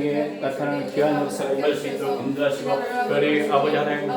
성령의 나타나는 귀한 역사가 임할 수 있도록 인도하시고 우리 아버지 하나님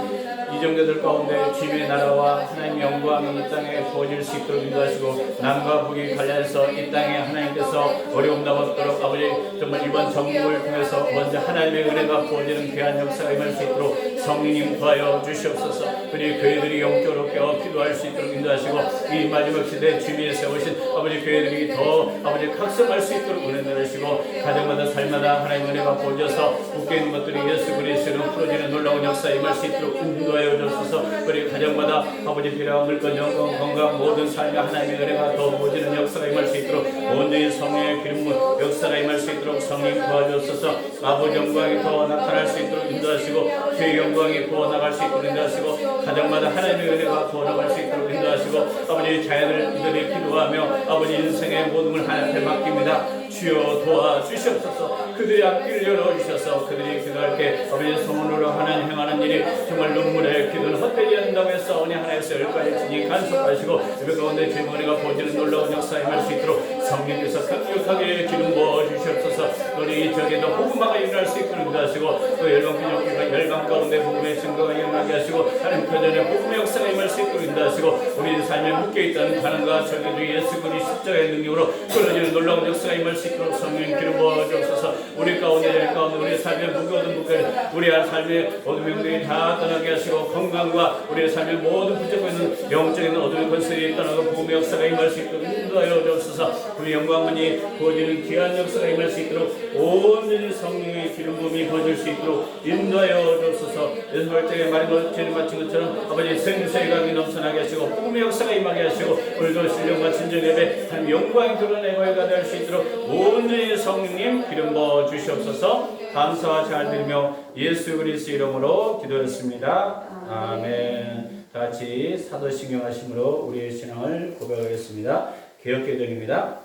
이정자들 가운데 주님의 나라와 하나님의 영광이 이 땅에 부어질 수 있도록 인도하시고 남과 북이 갈라서 이 땅에 하나님께서 어려움 남았도록 아버지 정말 이번 정국을 통해서 먼저 하나님의 은혜가 부어지는 귀한 역사가 임할 수 있도록 성령님 도하여 주시옵소서. 우리 교회들이 영적으로 깨어 기도할 수 있도록 인도하시고 이 마지막 시대에 주님이 세우신 아버지 교회들이 더 아버지 각성할 수 있도록 은혜 내리시고 가정마다 삶마다 하나님의 은혜가 부어져서 묶여있는 것들이 예수 그리스도로 풀어지는 놀라운 역사에 임할 수 있도록 인도하여 주옵소서. 우리 가정마다 아버지 필요한 물건 영광 건강 모든 삶에 하나님의 은혜가 더 부어지는 역사가 임할 수 있도록 온전히 성령의 기름 역사가 임할 수 있도록 성령 도와주옵소서. 아버지 영광이 더 나타날 수 있도록 인도하시고 주의 영광이 부어나갈 수 있도록 인도하시고 가정마다 하나님의 은혜가 부어나갈 수 있도록 인도하시고 아버지 자연을 이들이 기도하며 아버지 인생의 모든 걸 하나님께 맡깁니다. 주여 도와주시옵소서. 그들의 앞길을 열어주셔서 그들이 기도할 때 아버지 소문으로 하나님 행하는 일이 정말 눈물의 기도는 헛되지 않는다고 해서 오늘 하나님께서 열까지 진히 간섭하시고 예배 가운데 주의 은혜가 보여지는 놀라운 역사에 임할 수 있도록 성령께서 강력하게 기름 부어주시옵소서. 우리 저기도 복음화가 일어날 수 있도록 인도하시고 또 열방 가운데 복음의 증거가 일어나게 하시고 하나님 표전에 복음의 역사가 임할 수 있도록 인도하시고 우리 삶에 묶여있다는 가난과 저기도 예수 그리스도 십자가의 능력으로 끊어지는 놀라운 역사가 임할 수 있도록 성령 기름 부어주옵소서. 우리 가운데 우리 삶의 무거운 무게를 우리 삶의 어둠의 영들이 다 떠나게 하시고 건강과 우리의 삶의 모든 붙잡고 있는 영적인 어둠의 권세를 떠나고 복음의 역사가 임할 수 있도록 인도하여 주옵소서. 우리 영광만이 부어지는 귀한 역사가 임할 수 있도록 온전히 성령의 기름 부음이 부어질 수 있도록 인도하여 주옵소서. 예수 발전에 말이 죄를 마친 것처럼 아버지 생수의 강이 넘쳐나게 하시고 복음의 역사가 임하게 하시고 오늘도 신령과 친정 예배 하나님 영광이 드러내고 해가 될 수 있도록 온전히 성령님 기름 부어 주시옵소서. 감사와 잘 드리며 예수 그리스도 이름으로 기도했습니다. 아멘. 다 같이 사도신경 하심으로 우리의 신앙을 고백하겠습니다. 개역개정입니다.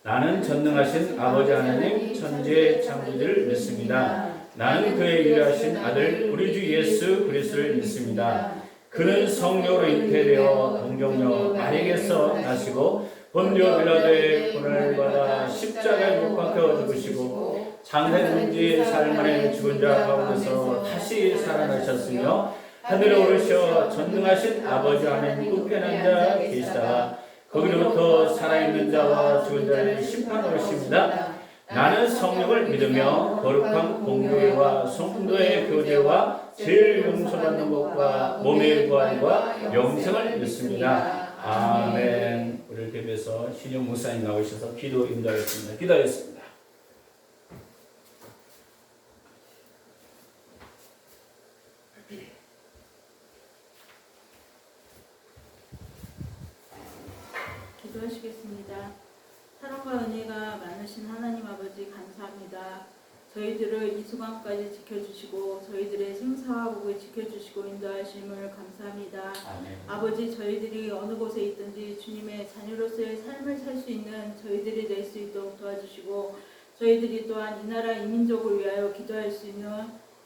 나는 전능하신 아버지 하나님 천지의 창조주를 믿습니다. 나는 그의 유일하신 아들 우리 주 예수 그리스도를 믿습니다. 그는 성령으로 잉태되어 동정녀 마리아에게서 나시고 본디오 빌라도의 고난을 받아 십자가에 못 박혀 죽으시고 장사된 뒤 사흘 만에 죽은 자 가운데서 다시 살아나셨으며 하늘에 오르셔 전능하신 아버지 하나님 우편한 자 계시다가 거기로부터 살아있는 자와 죽은 자를 심판하러 오십니다. 나는 성령을 믿으며 거룩한 공교회와 성도의 교제와 죄를 용서받는 것과 몸의 부활과 영생을 믿습니다. 아멘. 우리를 대표해서 신영 목사님 나오셔서 기도 인도하겠습니다. 기도하겠습니다. 기도하시겠습니다. 사랑과 은혜가 많으신 하나님 아버지 감사합니다. 저희들을 이 순간까지 지켜주시고 저희들의 생사와 복을 지켜주시고 인도하심을 감사합니다. 아멘. 아버지 저희들이 어느 곳에 있든지 주님의 자녀로서의 삶을 살 수 있는 저희들이 될 수 있도록 도와주시고 저희들이 또한 이 나라 이 민족을 위하여 기도할 수 있는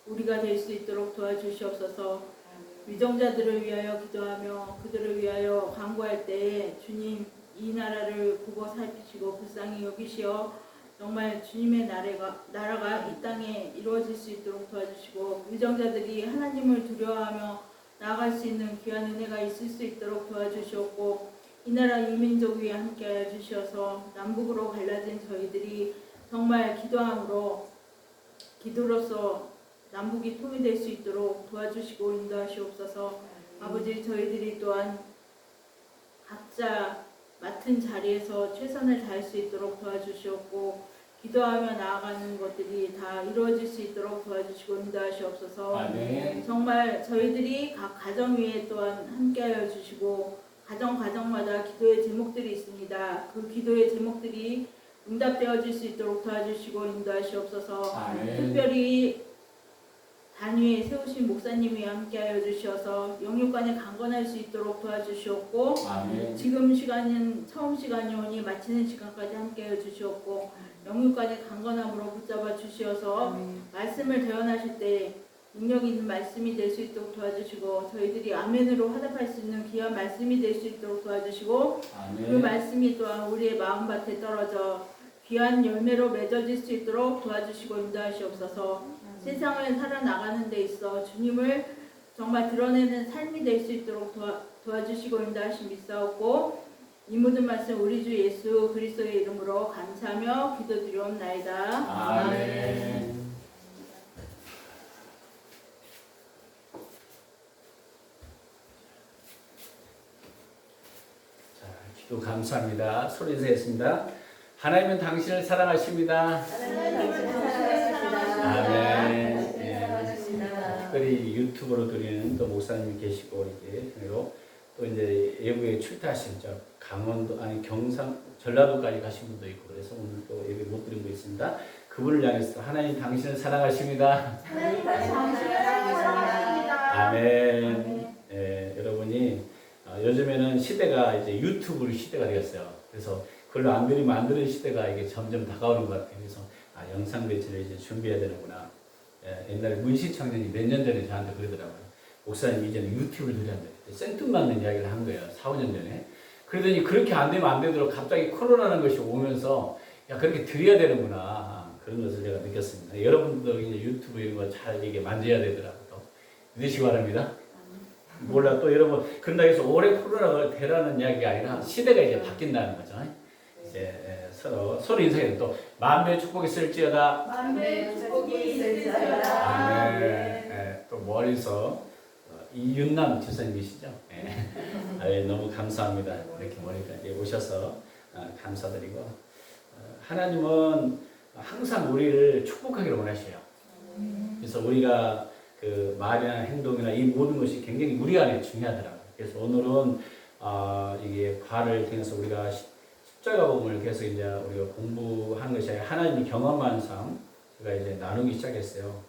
우리가 될 수 있도록 도와주시옵소서. 위정자들을 위하여 기도하며 그들을 위하여 간구할 때에 주님 이 나라를 보고 살피시고 불쌍히 여기시어 정말 주님의 나라가 이 땅에 이루어질 수 있도록 도와주시고 위정자들이 하나님을 두려워하며 나아갈 수 있는 귀한 은혜가 있을 수 있도록 도와주시옵고 이 나라 이 민족 위에 함께하여 주시어서 남북으로 갈라진 저희들이 정말 기도로서 남북이 통일될 수 있도록 도와주시고 인도하시옵소서. 아버지 저희들이 또한 각자 맡은 자리에서 최선을 다할 수 있도록 도와주시옵고 기도하며 나아가는 것들이 다 이루어질 수 있도록 도와주시고 인도하시옵소서. 아멘. 정말 저희들이 각 가정 위에 또한 함께하여 주시고 가정마다 기도의 제목들이 있습니다. 그 기도의 제목들이 응답되어질 수 있도록 도와주시고 인도하시옵소서. 아멘. 특별히 단위에 세우신 목사님이 함께하여 주셔서 영육간에 강건할 수 있도록 도와주시옵고 아멘. 지금 시간은 처음 시간이오니 마치는 시간까지 함께하여 주시옵고 영육간에 강건함으로 붙잡아 주시어서 말씀을 대언하실 때 능력 있는 말씀이 될 수 있도록 도와주시고 저희들이 아멘으로 화답할 수 있는 귀한 말씀이 될 수 있도록 도와주시고 아멘. 그 말씀이 또한 우리의 마음밭에 떨어져 귀한 열매로 맺어질 수 있도록 도와주시고 인도하시옵소서. 세상을 살아나가는 데 있어 주님을 정말 드러내는 삶이 될 수 있도록 도와주시고 인도하심 믿사옵고 이 모든 말씀 우리 주 예수 그리스도의 이름으로 감사하며 기도드리옵나이다. 아멘. 자, 기도 감사합니다. 소리 내겠습니다. 하나님은 당신을 사랑하십니다. 아멘. 특별히 유튜브로 드리는 또 목사님이 계시고 이제 그리고 또 이제 예부에 출타하신 저 강원도 아니 경상 전라도까지 가신 분도 있고 그래서 오늘 또 예배 못 드린 분 있습니다. 그분을 향해서 하나님 당신을 사랑하십니다. 하나님 당신을 사랑하십니다. 아멘. 예, 여러분이 요즘에는 시대가 이제 유튜브 시대가 되었어요. 그래서 그걸로 안 들으면 안 들은 시대가 이게 점점 다가오는 것 같아요. 그래서 영상 배치를 이제 준비해야 되는구나. 예, 옛날에 문시 청년이 몇 년 전에 저한테 그러더라고요. 목사님 이제는 유튜브를 드려야 돼. 생뚱맞는 이야기를 한 거예요. 4, 5년 전에. 그러더니 그렇게 안 되면 안 되도록 갑자기 코로나라는 것이 오면서 야 그렇게 드려야 되는구나. 그런 것을 제가 느꼈습니다. 여러분도 이제 유튜브 이런 거 잘 이게 만져야 되더라고요. 믿으시기 바랍니다. 몰라 또 여러분 그런다고 해서 올해 코로나가 되라는 이야기가 아니라 시대가 이제 바뀐다는 거죠. 이제 서로 인생에 또 만배 축복이 있을지어다. 만배 축복이 있을지어다. 아멘. 또 멀리서 이윤남 지사님이시죠? 너무 감사합니다. 이렇게 머리까지 오셔서 감사드리고 하나님은 항상 우리를 축복하기를 원하셔요. 그래서 우리가 그 말이나 행동이나 이 모든 것이 굉장히 우리 안에 중요하더라고요. 그래서 오늘은 이게 과를 통해서 우리가 십자가 복음을 계속 이제 우리가 공부하는 것이 아니라 하나님이 경험한 삶 제가 이제 나누기 시작했어요.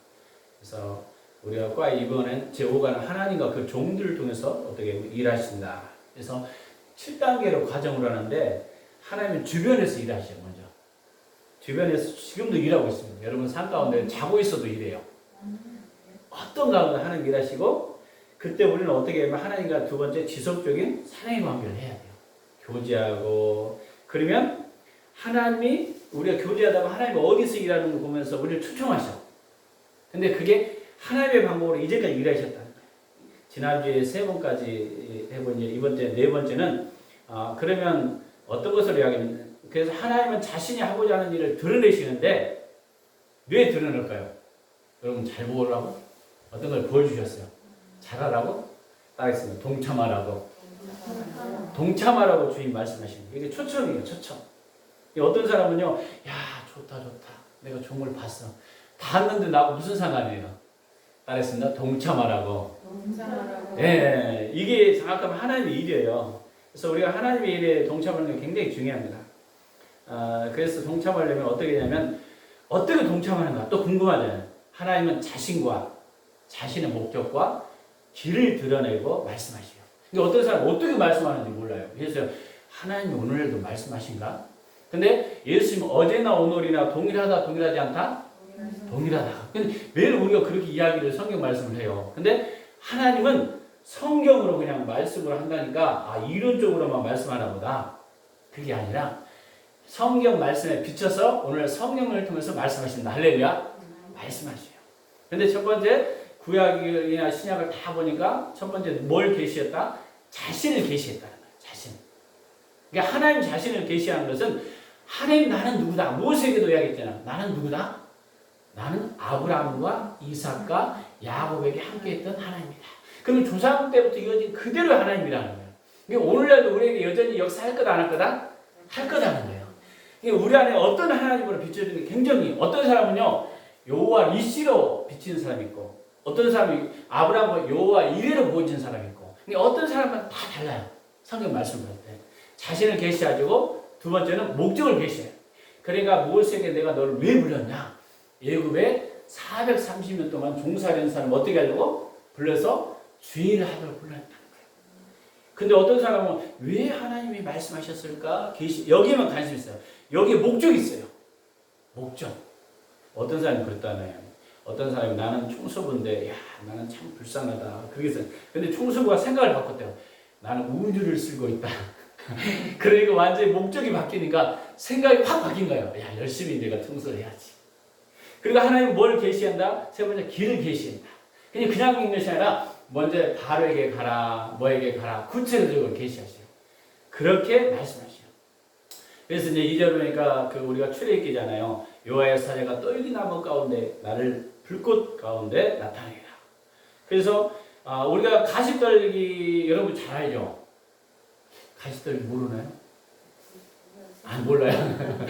그래서 우리가 과 이번엔 제5과는 하나님과 그 종들을 통해서 어떻게 일하신다. 그래서 7단계로 과정을 하는데 하나님은 주변에서 일하셔요. 먼저 주변에서 지금도 일하고 있습니다. 여러분 삶 가운데 자고 있어도 일해요. 어떤 가운데 하나님 일하시고 그때 우리는 어떻게 하면 하나님과 두 번째 지속적인 사랑의 관계를 해야 돼요. 교제하고 그러면 하나님이 우리가 교제하다 보면 하나님이 어디서 일하는 거 보면서 우리를 초청하셔. 근데 그게 하나님의 방법으로 이제까지 일하셨다는 거예요. 지난주에 3번까지 해보니 이번째 4번째는 그러면 어떤 것을 이야기하면 그래서 하나님은 자신이 하고자 하는 일을 드러내시는데 왜 드러낼까요? 여러분 잘 보라고 어떤 걸 보여주셨어요. 잘하라고? 따라했습니다. 동참하라고. 동참하라고 주님 말씀하십니다. 이게 초청이에요. 초청. 어떤 사람은요. 야 좋다. 내가 종을 봤어. 봤는데 나하고 무슨 상관이에요? 따라했습니다. 동참하라고. 예, 이게 정확하면 하나님의 일이에요. 그래서 우리가 하나님의 일에 동참하는 게 굉장히 중요합니다. 그래서 동참하려면 어떻게 되냐면 어떻게 동참하는가 또 궁금하잖아요. 하나님은 자신의 목적과 길을 드러내고 말씀하시요. 근데 어떤 사람은 어떻게 말씀하는지 몰라요. 그래서 하나님이 오늘도 말씀하신가? 근데 예수님은 어제나 오늘이나 동일하지 않다? 동일하다. 근데 매일 우리가 그렇게 이야기를 성경 말씀을 해요. 근데 하나님은 성경으로 그냥 말씀을 한다니까 이론적으로만 말씀하나 보다. 그게 아니라 성경 말씀에 비춰서 오늘 성경을 통해서 말씀하신다. 할렐루야. 말씀하셔요. 근데 첫 번째 구약이나 신약을 다 보니까 첫 번째 뭘 계시했다? 자신을 계시했다는 거예요. 자신. 그러니까 하나님 자신을 계시하는 것은 하나님 나는 누구다. 모세에게도 이야기했잖아. 나는 누구다? 나는 아브라함과 이삭과 야곱에게 함께했던 하나님이다. 그러면 조상 때부터 이어진 그대로 하나님이라는 거예요. 그러니까 오늘날도 우리에게 여전히 역사할 거다 안 할 거다? 할 거다는 거예요. 그러니까 우리 안에 어떤 하나님으로 비춰지는 게 굉장히 어떤 사람은요 여호와 니시로 비치는 사람이 있고 어떤 사람이 아브라함과 여호와 이레로 보여지는 사람이 있고 그러니까 어떤 사람은 다 달라요. 성경 말씀을 볼 때 자신을 계시하시고 두 번째는 목적을 계시해요. 그러니까 모세에게 내가 너를 왜 불렀냐? 애굽에 430년 동안 종살이한 사람을 어떻게 하려고? 불러서 주의를 하도록 불렀다는 거예요. 근데 어떤 사람은 왜 하나님이 말씀하셨을까? 여기에만 관심 있어요. 여기에 목적이 있어요. 목적. 어떤 사람이 그랬다네요. 어떤 사람이 나는 총수부인데 나는 참 불쌍하다. 그러겠어요. 근데 총수부가 생각을 바꿨대요. 나는 우주를 쓸고 있다. 그러니까 완전히 목적이 바뀌니까 생각이 확 바뀐 거예요. 야, 열심히 내가 청소해야지. 그리고 하나님 뭘 계시한다? 세 번째, 길을 계시한다. 그냥 있는 것이 아니라 먼저 바로에게 가라, 뭐에게 가라, 구체적으로 계시하시요. 그렇게 말씀하시요. 그래서 이제 2절 보니까 우리가 출애굽기잖아요. 여호와의 사자가 떨기나무 가운데 나를 불꽃 가운데 나타내라. 그래서 우리가 가시떨기 여러분 잘 알죠? 가시떨기 모르나요? 몰라요.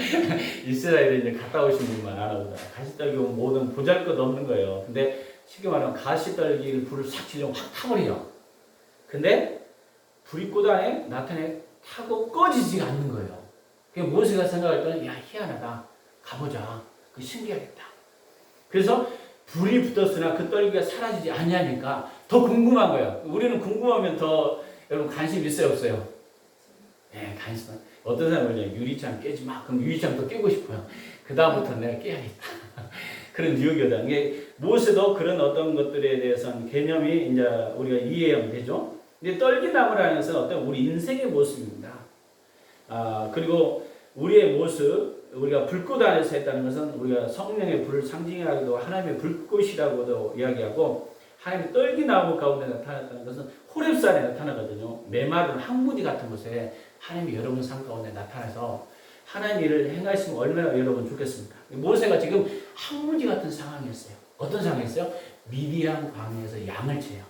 이스라엘에 이제 갔다 오신 분만 알아보다. 가시떨기 모든 보잘것없는 거예요. 근데 쉽게 말하면 가시떨기를 불을 싹 지르면 확 타버려요. 근데 불이 꽃 안에 나타내 타고 꺼지지가 않는 거예요. 그래서 모세가 생각할 때는 야, 희한하다. 가보자. 그 신기하겠다. 그래서 불이 붙었으나 그 떨기가 사라지지 않냐니까 더 궁금한 거예요. 우리는 궁금하면 더 여러분 관심 있어요, 없어요? 네, 관심. 어떤 사람은 유리창 깨지 마. 그럼 유리창도 깨고 싶어요. 그 다음부터는 내가 깨야겠다. 그런 유혹이다. 이게 모세도 그런 어떤 것들에 대해서는 개념이 이제 우리가 이해하면 되죠. 근데 떨기나무라는 것은 어떤 우리 인생의 모습입니다. 그리고 우리의 모습, 우리가 불꽃 안에서 했다는 것은 우리가 성령의 불을 상징하기도 하나님의 불꽃이라고도 이야기하고 하나님의 떨기나무 가운데 나타났다는 것은 호렙산에 나타나거든요. 메마른 항무지 같은 곳에 하나님이 여러분 삶 가운데 나타나서 하나님 일을 행하시면 얼마나 여러분 좋겠습니까? 모세가 지금 항무지 같은 상황이었어요. 어떤 상황이었어요? 미디안 광야에서 양을 쳐요.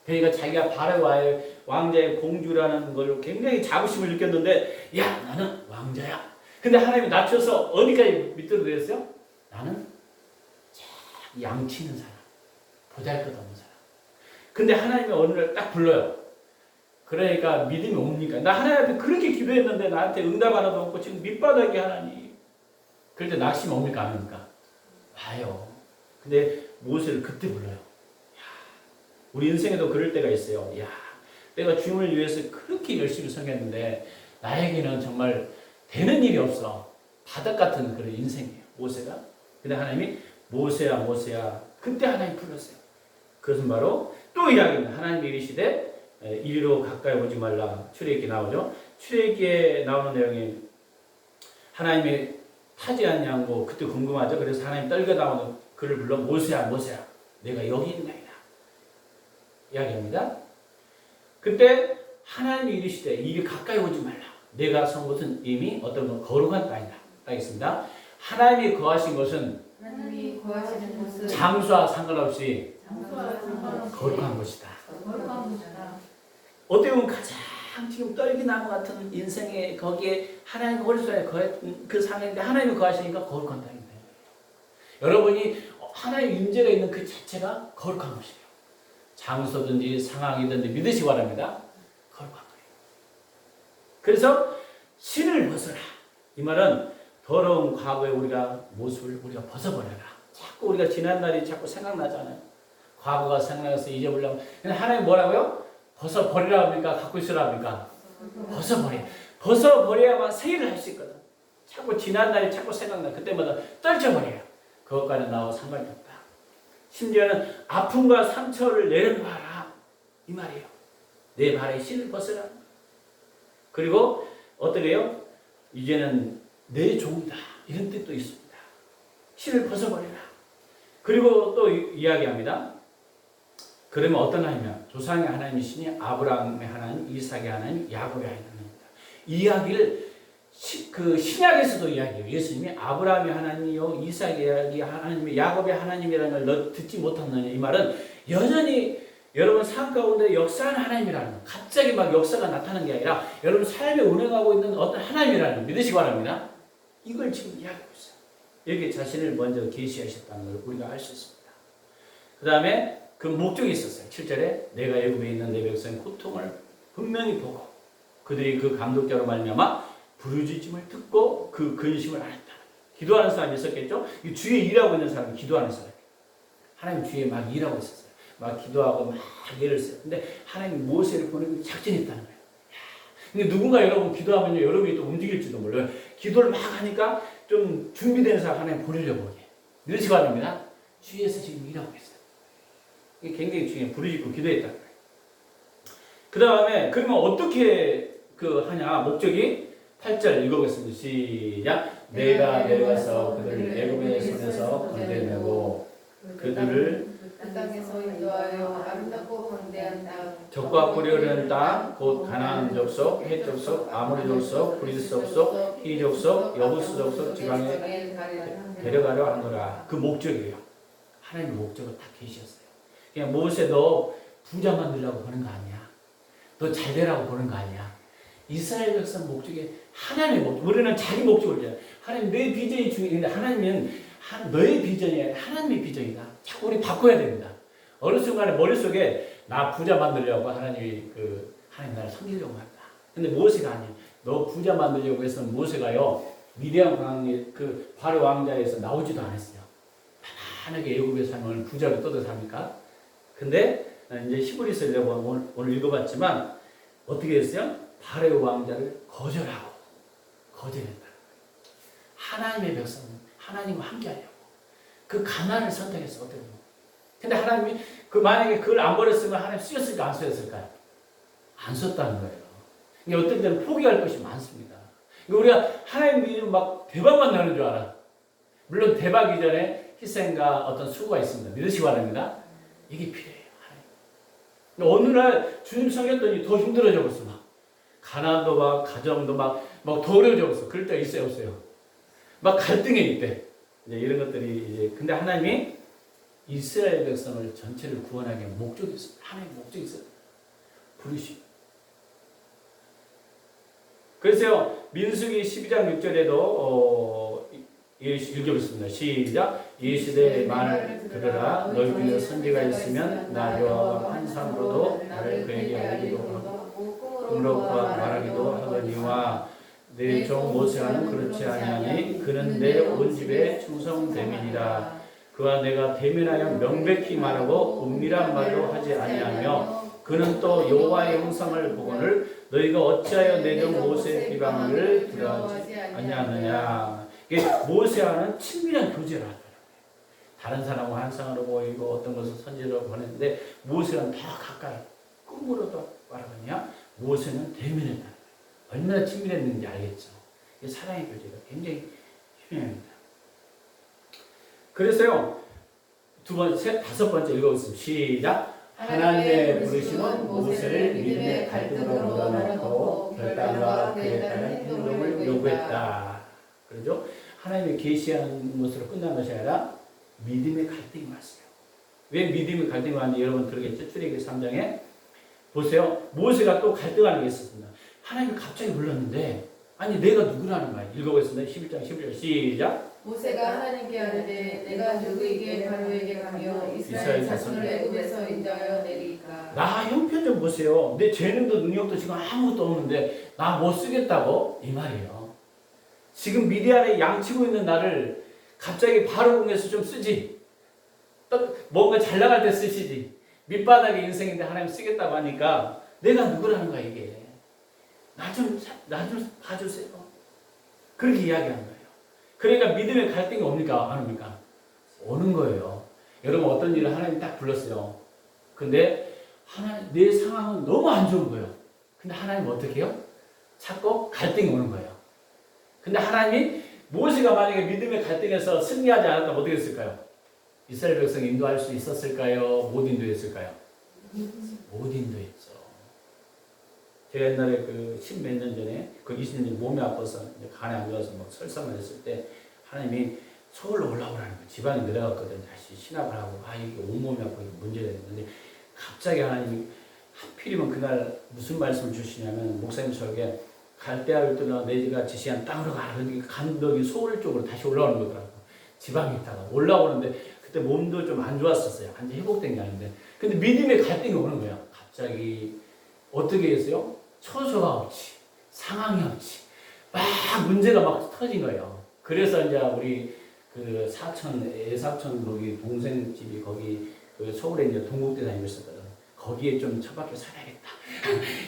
그러니까 자기가 바로와의 왕자의 공주라는 걸 굉장히 자부심을 느꼈는데 야, 나는 왕자야. 근데 하나님이 낮춰서 어디까지 밑으로 내렸어요? 나는 양 치는 사람, 보잘것없는 사람. 근데 하나님이 어느 날 딱 불러요. 그러니까 믿음이 옵니까? 나 하나님한테 그렇게 기도했는데 나한테 응답 하나도 없고 지금 밑바닥이 하나님. 그럴 때 낙심 옵니까? 안 옵니까? 와요. 근데 모세를 그때 불러요. 야, 우리 인생에도 그럴 때가 있어요. 야, 내가 주님을 위해서 그렇게 열심히 섬겼는데 나에게는 정말 되는 일이 없어. 바닥 같은 그런 인생이에요. 모세가. 근데 하나님이 모세야 모세야 그때 하나님 불렀어요. 그것은 바로 또 이야기입니다. 하나님이 이르시되 이리로 가까이 오지 말라. 출애굽기 나오죠. 출애굽기에 나오는 내용이 하나님이 타지 않냐고 그때 궁금하죠. 그래서 하나님 떨겨 나오는 그를 불러 모세야 모세야 내가 여기 있나이다 이야기합니다. 그때 하나님이 이르시되 이게 가까이 오지 말라. 내가 선 곳은 이미 어떤 건 거룩한 땅이다. 알겠습니다. 하나님이 거하신 곳은 장소와 상관없이 거룩한 곳이다. 어떻게 보면 가장 지금 떨기나무 같은 인생의 거기에 하나님 머릿속에 그 상황인데 하나님이 거하시니까 거룩한 땅입니다. 여러분이 하나님 임재가 있는 그 자체가 거룩한 곳이에요. 장소든지 상황이든지 믿으시기 바랍니다. 거룩한 거예요. 그래서 신을 벗어라. 이 말은 더러운 과거의 우리가 모습을 우리가 벗어버려라. 자꾸 우리가 지난 날이 자꾸 생각나잖아요. 과거가 생각나서 잊어버리려고. 근데 하나님 뭐라고요? 벗어버리라 합니까? 갖고 있으라 합니까? 벗어버려. 벗어버려야만 세일을 할 수 있거든. 자꾸 지난 날이 자꾸 생각나. 그때마다 떨쳐버려요. 그것과는 나와 상관이 없다. 심지어는 아픔과 상처를 내려놓아라. 이 말이에요. 내 발에 신을 벗으라. 그리고 어떻게 해요? 이제는 내 종이다. 이런 뜻도 있습니다. 신을 벗어버려라. 그리고 또 이야기합니다. 그러면 어떤 하나님이냐? 조상의 하나님이시니 아브라함의 하나님, 이삭의 하나님, 야곱의 하나님입니다. 이 이야기를 신약에서도 이야기해요. 예수님이 아브라함의 하나님이요, 이삭의 하나님이 야곱의 하나님이라는 걸 너 듣지 못하느냐. 이 말은 여전히 여러분 삶 가운데 역사하는 하나님이라는 거. 갑자기 막 역사가 나타나는 게 아니라 여러분 삶에 운행하고 있는 어떤 하나님이라는 거 믿으시기 바랍니다. 이걸 지금 이야기하고 있어요. 여기 자신을 먼저 계시하셨다는 걸 우리가 알 수 있습니다. 그 다음에 그 목적이 있었어요. 7절에 내가 애굽에 있는 내 백성의 고통을 분명히 보고 그들이 그 감독자로 말미암아 부르짖음을 듣고 그 근심을 안 했다. 기도하는 사람이 있었겠죠? 주위에 일하고 있는 사람이 기도하는 사람이 하나님 주위에 막 일하고 있었어요. 막 기도하고 막 예를 써요. 근데 하나님 모세를 보내고 작전했다는 거예요. 근데 누군가 여러분 기도하면요, 여러분이 또 움직일지도 몰라요. 기도를 막 하니까 좀 준비된 사람 하나님 보내려고 해. 이러시기 바랍니다. 주위에서 지금 일하고 있어요. 이게 굉장히 중요해요. 부르짖고 기도했다는 거예요. 그 다음에 그러면 어떻게 하냐 목적이 8절 읽어보겠습니다. 시작. 내가 내려가서 그들을 애굽의 손에서 건져내고 그들을 그 땅에서 인도하여 아름답고 광대한 땅 적과 꾸려는 땅 곧 가나안 족속, 헷 족속, 아모리 족속, 브리스 족속, 히 족속, 여부스 족속 지방에 데려가려 하노라. 그 목적이에요. 하나님의 목적을 다 계셨어요. 그냥 모세 너 부자 만들려고 보는 거 아니야. 너 잘 되라고 보는 거 아니야. 이스라엘 백성 목적이 하나님의 목적. 우리는 자기 목적을 위해 하나님 내 비전이 중요한데 하나님은 너의 비전이 하나님의 비전이다. 자꾸 우리 바꿔야 됩니다. 어느 순간에 머릿속에 나 부자 만들려고 하나님이 하나님 나를 섬기려고 한다. 근데 모세가 아니야. 너 부자 만들려고 해서 모세가요 미디안 광의 바로 왕자에서 나오지도 않았어요. 편안하게 애굽에 살면 부자로 떠도 삽니까? 근데 이제 히브리서 오늘 읽어봤지만 어떻게 했어요? 바로 왕자를 거절하고 거절했다. 하나님의 백성은 하나님과 함께하려고 그 가난을 선택했어. 어떻게 보면. 근데 하나님이 만약에 그걸 안 버렸으면 하나님 쓰였을까 안 쓰였을까요? 안 썼다는 거예요. 그러니까 어떤 때는 포기할 것이 많습니다. 그러니까 우리가 하나님 믿으면 막 대박만 나는 줄 알아. 물론 대박 이전에 희생과 어떤 수고가 있습니다. 믿으시기 바랍니다. 이게 필요해요. 하나님. 어느 날 주님 섬겼더니 더 힘들어져 버렸어. 막 가난도 막 가정도 막 더 어려워져 버렸어. 그럴 때가 있어요, 없어요? 막 갈등이 있대. 이제 이런 것들이 이제 근데 하나님이 이스라엘 백성을 전체를 구원하기 위한 목적이 있습니다. 하나님의 목적이 있어요. 부르시. 그래서 민수기 12장 6절에도 읽어보겠습니다. 시작. 이 시대의 말을 들으라. 너희 중에 선지가 있으면 나 여호와가 환상으로도 나를 그에게 알리기도 하고 꿈으로과 말하기도 하거니와 내 종 모세와는 그렇지 아니하니 그는 내 온 집에 충성됨이니라. 그와 내가 대면하여 명백히 말하고 은밀한 말로 하지 아니하며 그는 또 여호와의 형상을 보거늘 너희가 어찌하여 내 종 모세의 비방을 들어하지 아니하느냐. 이게 모세와는 친밀한 교제를 하더라고요. 다른 사람은 환상으로 보이고 어떤 것을 선지로 보냈는데 모세는 더 가까이 꿈으로도 말하거든요. 모세는 대면했다. 얼마나 친밀했는지 알겠죠. 이게 사랑의 교제가 굉장히 중요합니다. 그래서요, 다섯 번째 읽어보겠습니다. 시작. 하나님의 부르심은 모세를 믿음의 갈등으로 몰아넣고 결단과 그에 따른 행동을 요구했다. 그렇죠? 하나님의 계시하는 것으로 끝난 것이 아니라 믿음의 갈등이 왔어요. 왜 믿음의 갈등이 왔는지 여러분 들었겠죠? 출애굽기 3장에 보세요. 모세가 또 갈등하는 게 있었습니다. 하나님이 갑자기 불렀는데 아니 내가 누구라는 거야. 읽어보겠습니다. 11장 11절 시작. 모세가 하나님께 아뢰되 내가 누구에게 바로에게 가며 이스라엘 자손을 애굽에서 인도하여 내리까. 나 형편 좀 보세요. 내 재능도 능력도 지금 아무것도 없는데 나 못 쓰겠다고? 이 말이에요. 지금 미디안에 양치고 있는 나를 갑자기 바로 공에서 좀 쓰지. 또 뭔가 잘 나갈 때 쓰시지. 밑바닥의 인생인데 하나님 쓰겠다고 하니까 내가 누구라는 거야 이게. 나 좀 봐주세요. 그렇게 이야기하는 거예요. 그러니까 믿음의 갈등이 옵니까? 안 옵니까? 오는 거예요. 여러분 어떤 일을 하나님 딱 불렀어요. 근데 내 상황은 너무 안 좋은 거예요. 근데 하나님 어떻게 해요? 자꾸 갈등이 오는 거예요. 근데 하나님이 모세가 만약에 믿음의 갈등에서 승리하지 않았다면 어떻게 했을까요? 이스라엘 백성 인도할 수 있었을까요? 못 인도했을까요? 못 인도했죠. 제가 옛날에 십몇 년 전에 20년 전에 몸이 아파서 간에 안 좋아서 막 설사만 했을 때 하나님이 서울로 올라오라는 거예요. 지방에 내려갔거든요. 다시 신학을 하고 이게 온몸이 아프고 문제가 됐는데 갑자기 하나님이 하필이면 그날 무슨 말씀을 주시냐면 목사님 저에게 갈대아를 뚫어 내가 지시한 땅으로 가라. 그러니까 간덕이 서울 쪽으로 다시 올라오는 거더라고요. 지방에 있다가 올라오는데 그때 몸도 좀 안 좋았었어요. 완전 회복된 게 아닌데. 근데 믿음의 갈등이 오는 거예요. 갑자기 어떻게 했어요? 처소가 없지, 상황이 없지, 막 문제가 막 터진 거예요. 그래서 이제 우리 애사촌 거기 동생 집이 거기 서울에 이제 동국대 다니고 있었거든. 거기에 좀 처박혀 살아야겠다.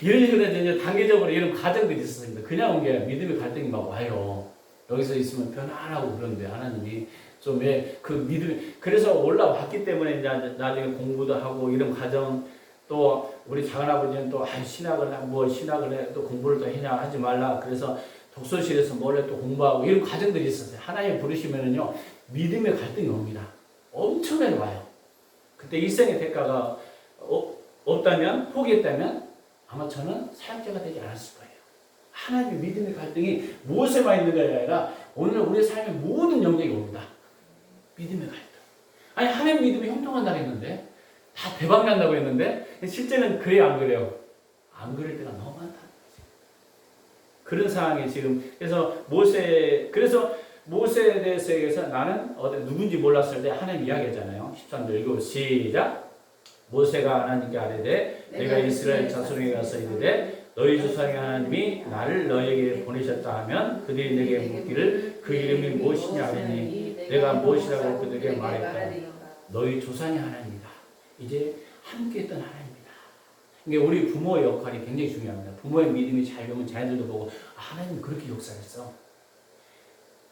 이런 식으로 이제 단계적으로 이런 과정들이 있었습니다. 그냥 온 게 믿음의 갈등이 막 와요. 여기서 있으면 편안하고 그런데 하나님이 좀 왜 믿음이 그래서 올라왔기 때문에 이제 나중에 공부도 하고 이런 과정 또 우리 작은아버지는 또 신학을 해 또 공부를 또 해냐 하지 말라. 그래서 독서실에서 몰래 또 공부하고 이런 과정들이 있었어요. 하나님 부르시면은요, 믿음의 갈등이 옵니다. 엄청나게 와요. 그때 일생의 대가가 없다면, 포기했다면 아마 저는 사역자가 되지 않았을 거예요. 하나님의 믿음의 갈등이 무엇에만 있는 게 아니라 오늘 우리 삶의 모든 영역에 옵니다. 믿음의 갈등. 아니, 하나님 믿음이 형통한다고 했는데, 다 대박 난다고 했는데, 실제는 그래요, 안 그래요? 안 그럴 때가 너무 많다. 그런 상황이 지금, 그래서 모세에 대해서 얘기해서 나는 누군지 몰랐을 때 하나님 이야기하잖아요. 13절 읽고 시작. 모세가 하나님께 아뢰되 내가 이스라엘 자손에게 가서 이르되 너희 조상의 하나님이 나를 너에게 보내셨다 하면 그들이 내게 묻기를 그 이름이 무엇이냐 하니 내가 무엇이라고 그들에게 말했다. 너희 조상의 하나님이다. 이제 함께 했던 하나님이다. 이게 우리 부모의 역할이 굉장히 중요합니다. 부모의 믿음이 잘 되면 자녀들도 보고 하나님은 그렇게 역사했어.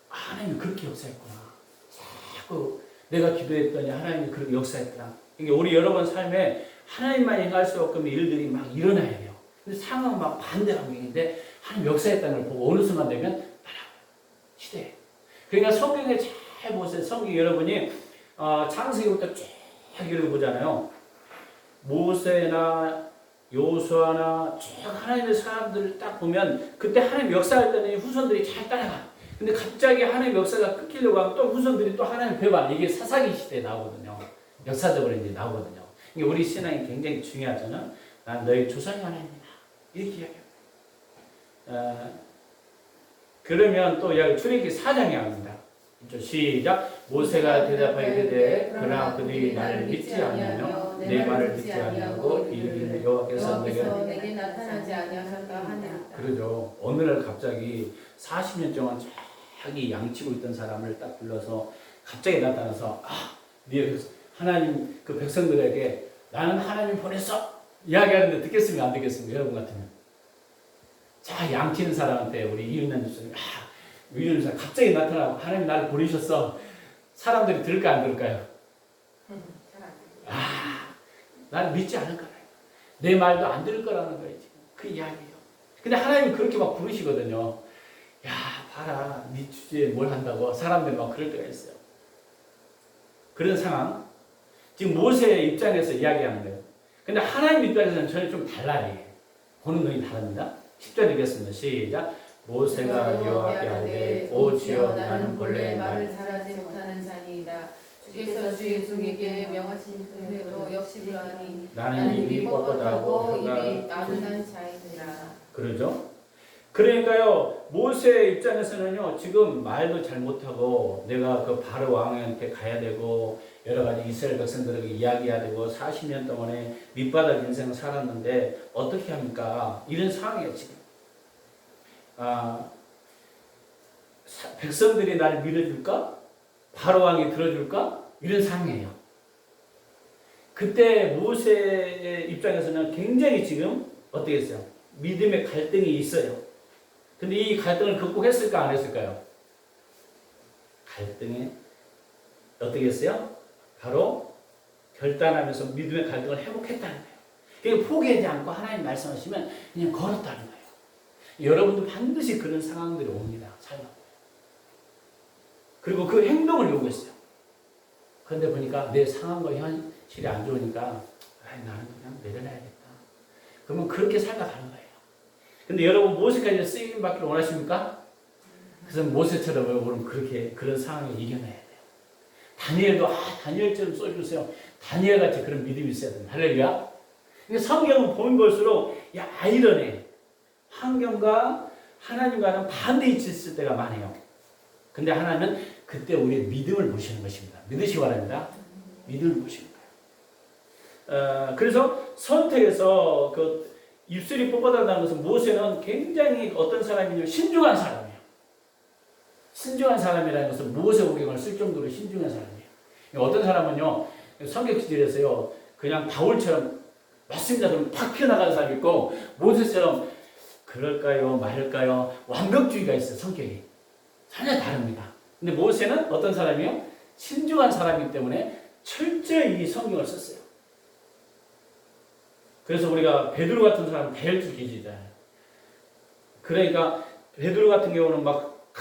하나님이 그렇게 역사했구나. 자꾸 내가 기도했더니 하나님이 그렇게 역사했구나. 이게 우리 여러분 삶에 하나님만 행할 수 없는 일들이 막 일어나야 돼요. 근데 상황은 막 반대하고 있는데 하나님 역사했다는 걸 보고 어느 순간 되면 따라와요. 시대에. 그러니까 성경에 잘 보세요. 성경 여러분이 창세기부터 쭉 읽어보잖아요. 모세나 요수아나 쭉 하나님의 사람들을 딱 보면 그때 하나님 역사할 때는 후손들이 잘 따라가. 근데 갑자기 하나님 역사가 끊기려고 하면 또 후손들이 또 하나님 배반. 이게 사사기 시대에 나오거든요. 역사적으로 이제 나오거든요. 이게 우리 신앙이 굉장히 중요하잖아요. 난 너희 조상의 하나님이다. 이렇게 이야기합니다. 그러면 또 출애굽기 4장에 합니다. 시작. 모세가 대답하기를 그러나 그들이 나를 믿지 않으며 내 말을 듣지 아니하고 이르기를 여호와께서 내게 나타나지 아니하셨다 하니라. 그러죠. 어느 날 갑자기 40년 동안 자기 양치고 있던 사람을 딱 불러서 갑자기 나타나서 네 하나님 그 백성들에게 나는 하나님 보냈어 이야기하는데 듣겠습니까? 안 듣겠습니까? 여러분 같으면 자 양치는 사람한테 우리 이은남 교수님 이런 사람 갑자기 나타나고 하나님 나를 보내셨어. 사람들이 들을까 안 들을까요? 나를 믿지 않을 거라. 내 말도 안 들을 거라는 거예요. 지금 그 이야기예요. 근데 하나님이 그렇게 막 부르시거든요. 야 봐라 네 주제에 뭘 한다고 사람들이 막 그럴 때가 있어요. 그런 상황 지금 모세의 입장에서 이야기하는 거예요. 근데 하나님 입장에서는 전혀 좀 달라요. 보는 눈이 다릅니다. 10절 읽겠습니다. 시작. 모세가 여호와께 아뢰되 오 주여 나는 본래 말을 잘하지 못하는 자니이다. 주께서 주의 종에게 명하신 그대로 역시 그러하니 나는 입이 뻣뻣하고 입이 나른한 자이니라. 그러죠? 그러니까요 모세의 입장에서는요 지금 말도 잘 못하고 내가 그 바로 왕한테 가야 되고 여러 가지 이스라엘 백성들에게 이야기해야 되고 40년 동안에 밑바닥 인생을 살았는데 어떻게 합니까? 이런 상황이에요 지금. 백성들이 날 믿어줄까? 바로 왕이 들어줄까? 이런 상황이에요. 그때 모세의 입장에서는 굉장히 지금 어떻게 했어요? 믿음의 갈등이 있어요. 근데 이 갈등을 극복했을까 안 했을까요? 갈등에 어떻게 했어요? 바로 결단하면서 믿음의 갈등을 회복했다는 거예요. 그러니까 포기하지 않고 하나님 말씀하시면 그냥 걸었다는 거예요. 여러분도 반드시 그런 상황들이 옵니다. 삶에. 그리고 그 행동을 요구했어요. 그런데 보니까 내 상황과 현실이 안 좋으니까 나는 그냥 내려놔야겠다. 그러면 그렇게 살아가는 거예요. 근데 여러분 모세까지 쓰임 받기를 원하십니까? 그래서 모세처럼 여러분 그렇게 그런 상황을 이겨내야 돼요. 다니엘도 다니엘처럼 써주세요. 다니엘같이 그런 믿음이 있어야 돼요. 할렐루야. 근데 성경은 보면 볼수록 아이러니 환경과 하나님과는 반대 있을 때가 많아요. 근데 하나님은 그때 우리의 믿음을 보시는 것입니다. 믿으시기 바랍니다. 믿음을 보시는 거예요. 그래서 선택에서 그 입술이 뻣뻣하다는 것은 모세는 굉장히 어떤 사람이냐면 신중한 사람이에요. 신중한 사람이라는 것은 모세오경을 쓸 정도로 신중한 사람이에요. 어떤 사람은요 성경 기절에서요 그냥 바울처럼 맞습니다 그러면 팍 튀어나가는 사람이 있고 모세처럼 그럴까요 말까요 완벽주의가 있어요. 성격이 전혀 다릅니다. 근데 모세는 어떤 사람이에요? 신중한 사람이기 때문에 철저히 이 성경을 썼어요. 그래서 우리가 베드로 같은 사람은 대열주의자잖아요. 그러니까 베드로 같은 경우는 막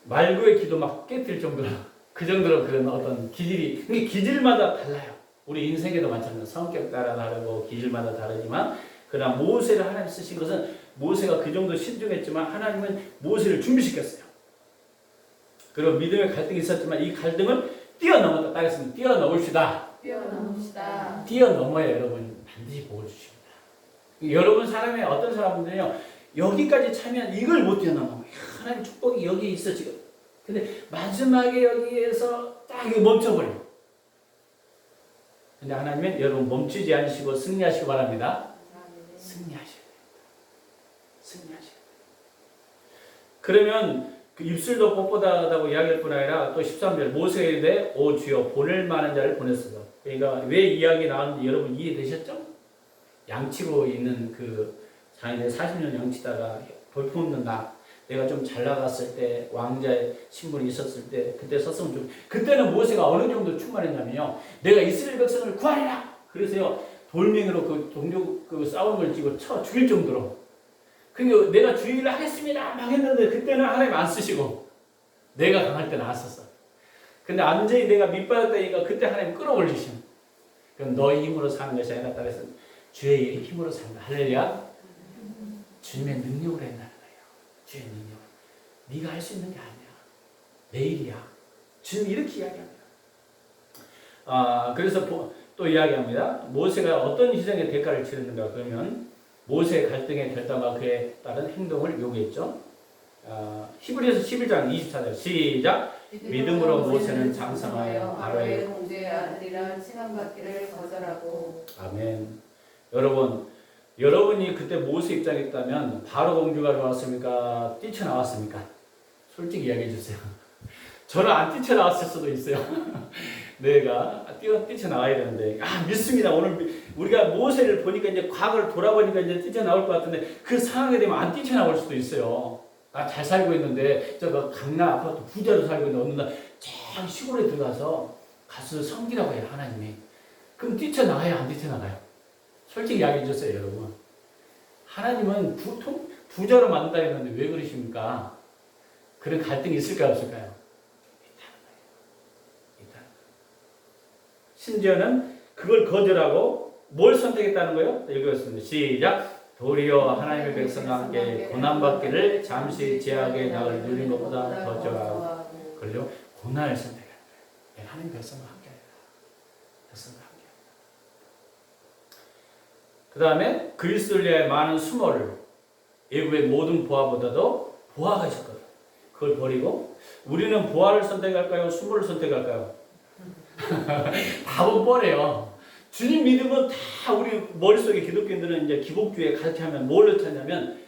말구의 기도 막 깨뜨릴 정도로 그 정도로 그런 어떤 기질이, 근데 기질마다 달라요. 우리 인생에도 마찬가지로 성격 따라 다르고 기질마다 다르지만, 그러나 모세를 하나님 쓰신 것은 모세가 그 정도 신중했지만 하나님은 모세를 준비시켰어요. 그리고 믿음의 갈등이 있었지만 이 갈등을 뛰어넘었다. 따겠습니다. 뛰어넘읍시다. 뛰어넘읍시다. 뛰어넘어야 여러분 반드시 복을 주십니다. 여러분 사람의 어떤 사람들은요, 여기까지 차면 이걸 못 뛰어넘어. 하나님 축복이 여기 있어 지금. 근데 마지막에 여기에서 딱 이거 멈춰버려. 근데 하나님은 여러분 멈추지 않으시고 승리하시기 바랍니다. 승리하셔야 돼요. 승리하셔야 돼요. 그러면 그 입술도 뻣뻣하다고 이야기할 뿐 아니라 또 13절 모세에 이르되 오 주여 보낼 만한 자를 보냈으다. 그러니까 왜 이야기 나왔는지 여러분 이해되셨죠? 양치고 있는 그 자기네 40년 양치다가 볼품없는 나, 내가 좀 잘 나갔을 때 왕자의 신분이 있었을 때 그때 썼으면 좀, 그때는 모세가 어느 정도 충만했냐면요, 내가 이스라엘 백성을 구하리라. 그래서요 돌멩이로 그 동족 그 싸운 걸 쥐고 쳐 죽일 정도로. 그러니까 내가 주의를 하겠습니다 막 했는데 그때는 하나님 안 쓰시고 내가 강할 때 나왔었어. 근데 완전히 내가 밑바닥다니까 그때 하나님 끌어올리시는. 그럼 너의 힘으로 사는 것이 아니라 따라서 주의 힘으로 산다. 할렐루야. 주님의 능력으로 한다는 거예요. 주의 능력. 네가 할 수 있는 게 아니야. 내일이야. 주님 이렇게 이야기합니다. 그래서 또 이야기합니다. 모세가 어떤 희생의 대가를 치렀는가. 그러면 모세의 갈등의 결단과 그에 따른 행동을 요구했죠. 히브리서 11장 24절 시작. 믿음으로 모세는 장성하여 바로의 공주의 아들이라 칭함받기를 거절하고. 아멘. 여러분이 그때 모세 입장에 있다면 바로 공주가 좋았습니까? 뛰쳐나왔습니까? 솔직히 이야기해 주세요. 저는 안 뛰쳐나왔을 수도 있어요. 내가 뛰쳐나와야 되는데, 믿습니다. 오늘 우리가 모세를 보니까 이제 과거를 돌아보니까 이제 뛰쳐나올 것 같은데 그 상황에 되면 안 뛰쳐나올 수도 있어요. 잘 살고 있는데 저 강남 아파트 부자로 살고 있는데 어느 날 저 시골에 들어가서 가서 섬기라고 해요, 하나님이. 그럼 뛰쳐나가요, 안 뛰쳐나가요? 솔직히 이야기해 주세요, 여러분. 하나님은 부자로 만든다 했는데 왜 그러십니까? 그런 갈등이 있을까요, 없을까요? 있다는 거예요. 심지어는 그걸 거절하고 뭘 선택했다는 거예요? 읽었습니다. 시작. 도리어 하나님의 백성과 함께 고난받기를 잠시 제약의 낙을 누린 것보다 더 좋아하고. 그러죠? 고난을 선택하는 거예요. 하나님 백성과 함께 하라. 백성과 함께. 그 다음에 그리스도의 많은 수모를, 애굽의 모든 보화보다도 보화가 있었거든. 그걸 버리고 우리는 보화를 선택할까요? 수모를 선택할까요? 답은 뻔해요. 주님 믿으면 다 우리 머릿속에 기독교인들은 이제 기복주의에 가르치면 뭘로 찾냐면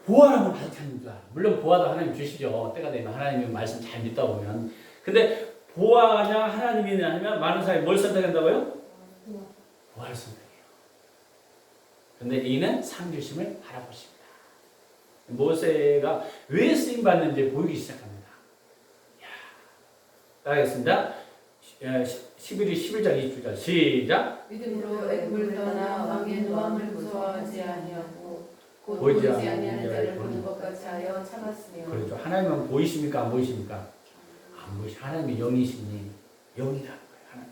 보화라는 걸 가르치는 줄 알아요. 물론 보화도 하나님 주시죠. 때가 되면 하나님의 말씀 잘 믿다 보면. 근데 보화냐 하나님이냐 하면 많은 사람이 뭘 선택한다고요? 보화를 선택해요. 근데 이는 상주심을 바라보십니다. 모세가 왜 쓰임받는지 보이기 시작합니다. 따라하겠습니다. 11장 20절 시작. 믿음으로 애굽을 떠나 왕의 노함을 무서워하지 아니하고 곧 보이지 보이지 않는 아니하는 자를 자를 보는 것 같이 하여 참았으며. 그렇죠. 하나님은 보이십니까? 안 보이십니까? 안 보이시. 하나님이 영이시니 영이라는 거예요. 하나님.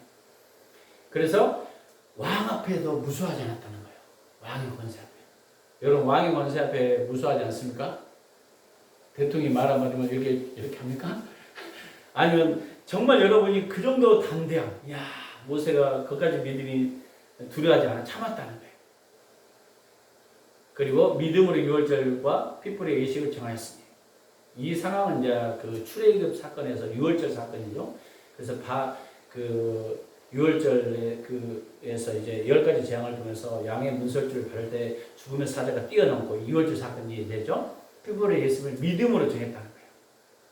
그래서 왕 앞에도 무수하지 않았다는 거예요. 왕의 권세 앞에. 여러분 왕의 권세 앞에 무수하지 않습니까? 대통령이 말 한마디면 이렇게 합니까? 아니면 정말 여러분이 그 정도 담대함, 모세가 그까지 믿음이 두려워하지 않아 참았다는 거예요. 그리고 믿음으로 유월절과 핏불의 의식을 정하였으니, 이 상황은 이제 그 출애굽 사건에서 유월절 사건이죠. 그래서 그 유월절에 그에서 이제 10가지 재앙을 통해서 양의 문설주를 바를 때 죽음의 사자가 뛰어넘고 유월절 사건이 되죠. 핏불의 예수를 믿음으로 정했다는 거예요.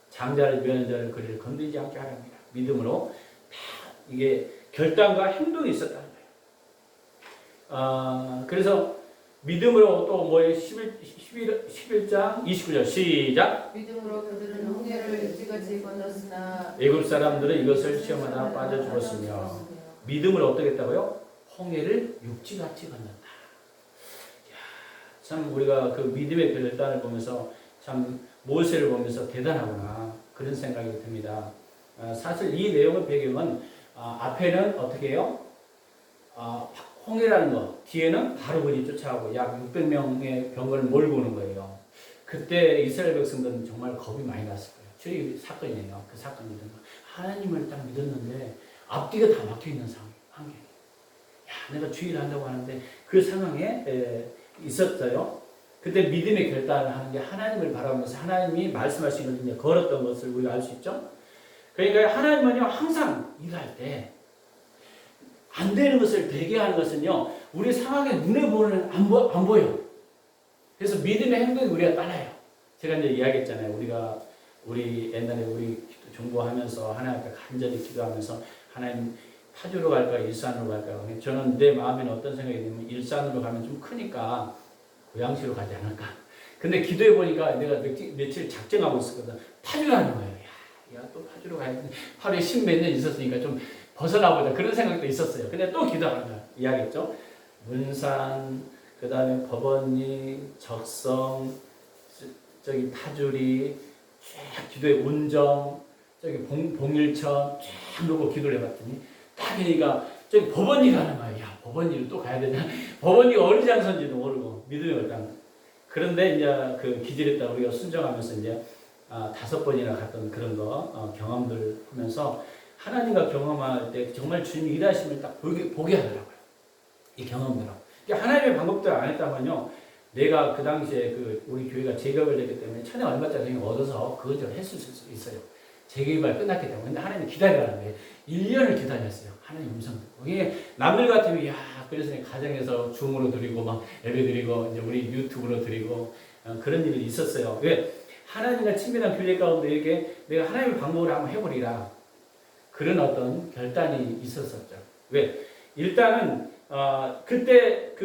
장자를 면자를 그리를 건드리지 않게 하랍니다. 믿음으로 다 이게 결단과 행동이 있었다는 거예요. 그래서 믿음으로 또 뭐예요? 11장 29절 시작. 믿음으로 그들은 홍해를 육지같이 건넜으나 애굽 사람들은 이것을 시험하다 빠져 죽었으며. 믿음으로 어떻게 했다고요? 홍해를 육지같이 건넜다. 참 우리가 그 믿음의 결단을 보면서 참 모세를 보면서 대단하구나 그런 생각이 듭니다. 사실 이 내용의 배경은 앞에는 어떻게 해요? 홍해라는 거, 뒤에는 바로 그리 쫓아가고 약 600명의 병거를 몰고 오는 거예요. 그때 이스라엘 백성들은 정말 겁이 많이 났을 거예요. 주의 사건이에요. 그 사건이 일어나. 하나님을 딱 믿었는데 앞뒤가 다 막혀 있는 환경이에요. 야, 내가 주의를 한다고 하는데 그 상황에 있었어요. 그때 믿음의 결단을 하는 게 하나님을 바라보면서 하나님이 말씀하시는 이제 걸었던 것을 우리가 알 수 있죠. 그러니까 하나님은요 항상 일할 때 안 되는 것을 되게 하는 것은요 우리 상황에 눈에 보는 안 보여. 그래서 믿음의 행동이 우리가 따라요. 제가 이제 이야기했잖아요. 우리 옛날에 우리 중보하면서 하나님 앞에 간절히 기도하면서 하나님 파주로 갈까 일산으로 갈까. 저는 내 마음에는 어떤 생각이 들면 일산으로 가면 좀 크니까 고양시로 가지 않을까. 근데 기도해 보니까 내가 며칠 작정하고 있었거든. 파주로 가는 거예요. 야, 또 파주로 가야 돼. 하루에 10몇 년 있었으니까 좀 벗어나보자. 그런 생각도 있었어요. 근데 또 기도하는 거야. 이야기했죠. 문산, 그 다음에 법원리, 적성, 저기 파주리, 쫙 기도해 운정, 저기 봉일천 쫙 놓고 기도를 해봤더니 딱 그러니까 저기 법원리 가는 거야. 야, 법원리를 또 가야 되냐? 법원리가 어느 장소인지도 모르고 믿음이 없다. 그런데 이제 그 기절했다 우리가 순정하면서 이제 5번이나 갔던 그런 거 경험들 하면서 하나님과 경험할 때 정말 주님이 일하심을 딱 보게 하더라고요. 이 경험대로. 하나님의 방법대로 안 했다면요. 내가 그 당시에 우리 교회가 재개발 됐기 때문에 천에 얼마짜리 얻어서 그것을 했을 수 있어요. 재개발 끝났기 때문에. 근데 하나님이 기다리라는 거예요. 1년을 기다렸어요. 하나님 음성 듣고. 이게 남들 같으면 그래서 가정에서 줌으로 드리고 막 예배 드리고 이제 우리 유튜브로 드리고 그런 일이 있었어요. 왜? 하나님과 친밀한 교제 가운데 이렇게 내가 하나님의 방법을 한번 해보리라. 그런 어떤 결단이 있었었죠. 왜? 일단은 그때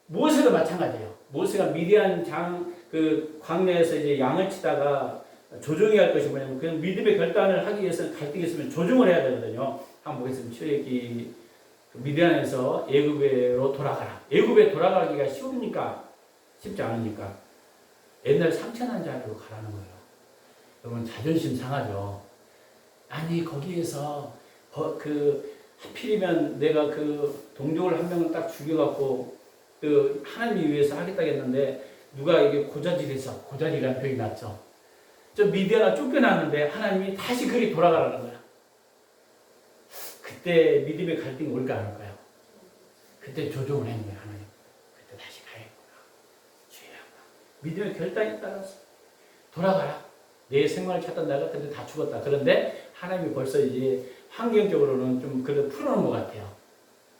모세도 마찬가지예요. 모세가 미디안 광야에서 이제 양을 치다가 조종해야 할 것이 뭐냐면 그냥 믿음의 결단을 하기 위해서는 갈등이 있으면 조종을 해야 되거든요. 한번 보겠습니다. 출애굽기 미디안에서 애굽으로 돌아가라. 애굽에 돌아가기가 쉬웁니까? 쉽지 않으니까. 옛날 상처난 자리로 가라는 거예요. 여러분 자존심 상하죠. 아니 거기에서 하필이면 내가 동족을 한 명을 딱 죽여갖고 하나님을 위해서 하겠다겠는데 누가 이게 고자리라는 병이 났죠. 저 미디안아 쫓겨났는데 하나님이 다시 그리 돌아가라는 거야. 그때 믿음의 갈등이 올까 안 올까요? 그때 조종을 한 거야 하나님. 그때 다시 가야겠구나. 주의하라. 믿음의 결단에 따라서 돌아가라. 내 생명을 찾던 나 같은데 다 죽었다. 그런데 하나님이 벌써 이제 환경적으로는 좀 그래도 풀어놓은 것 같아요.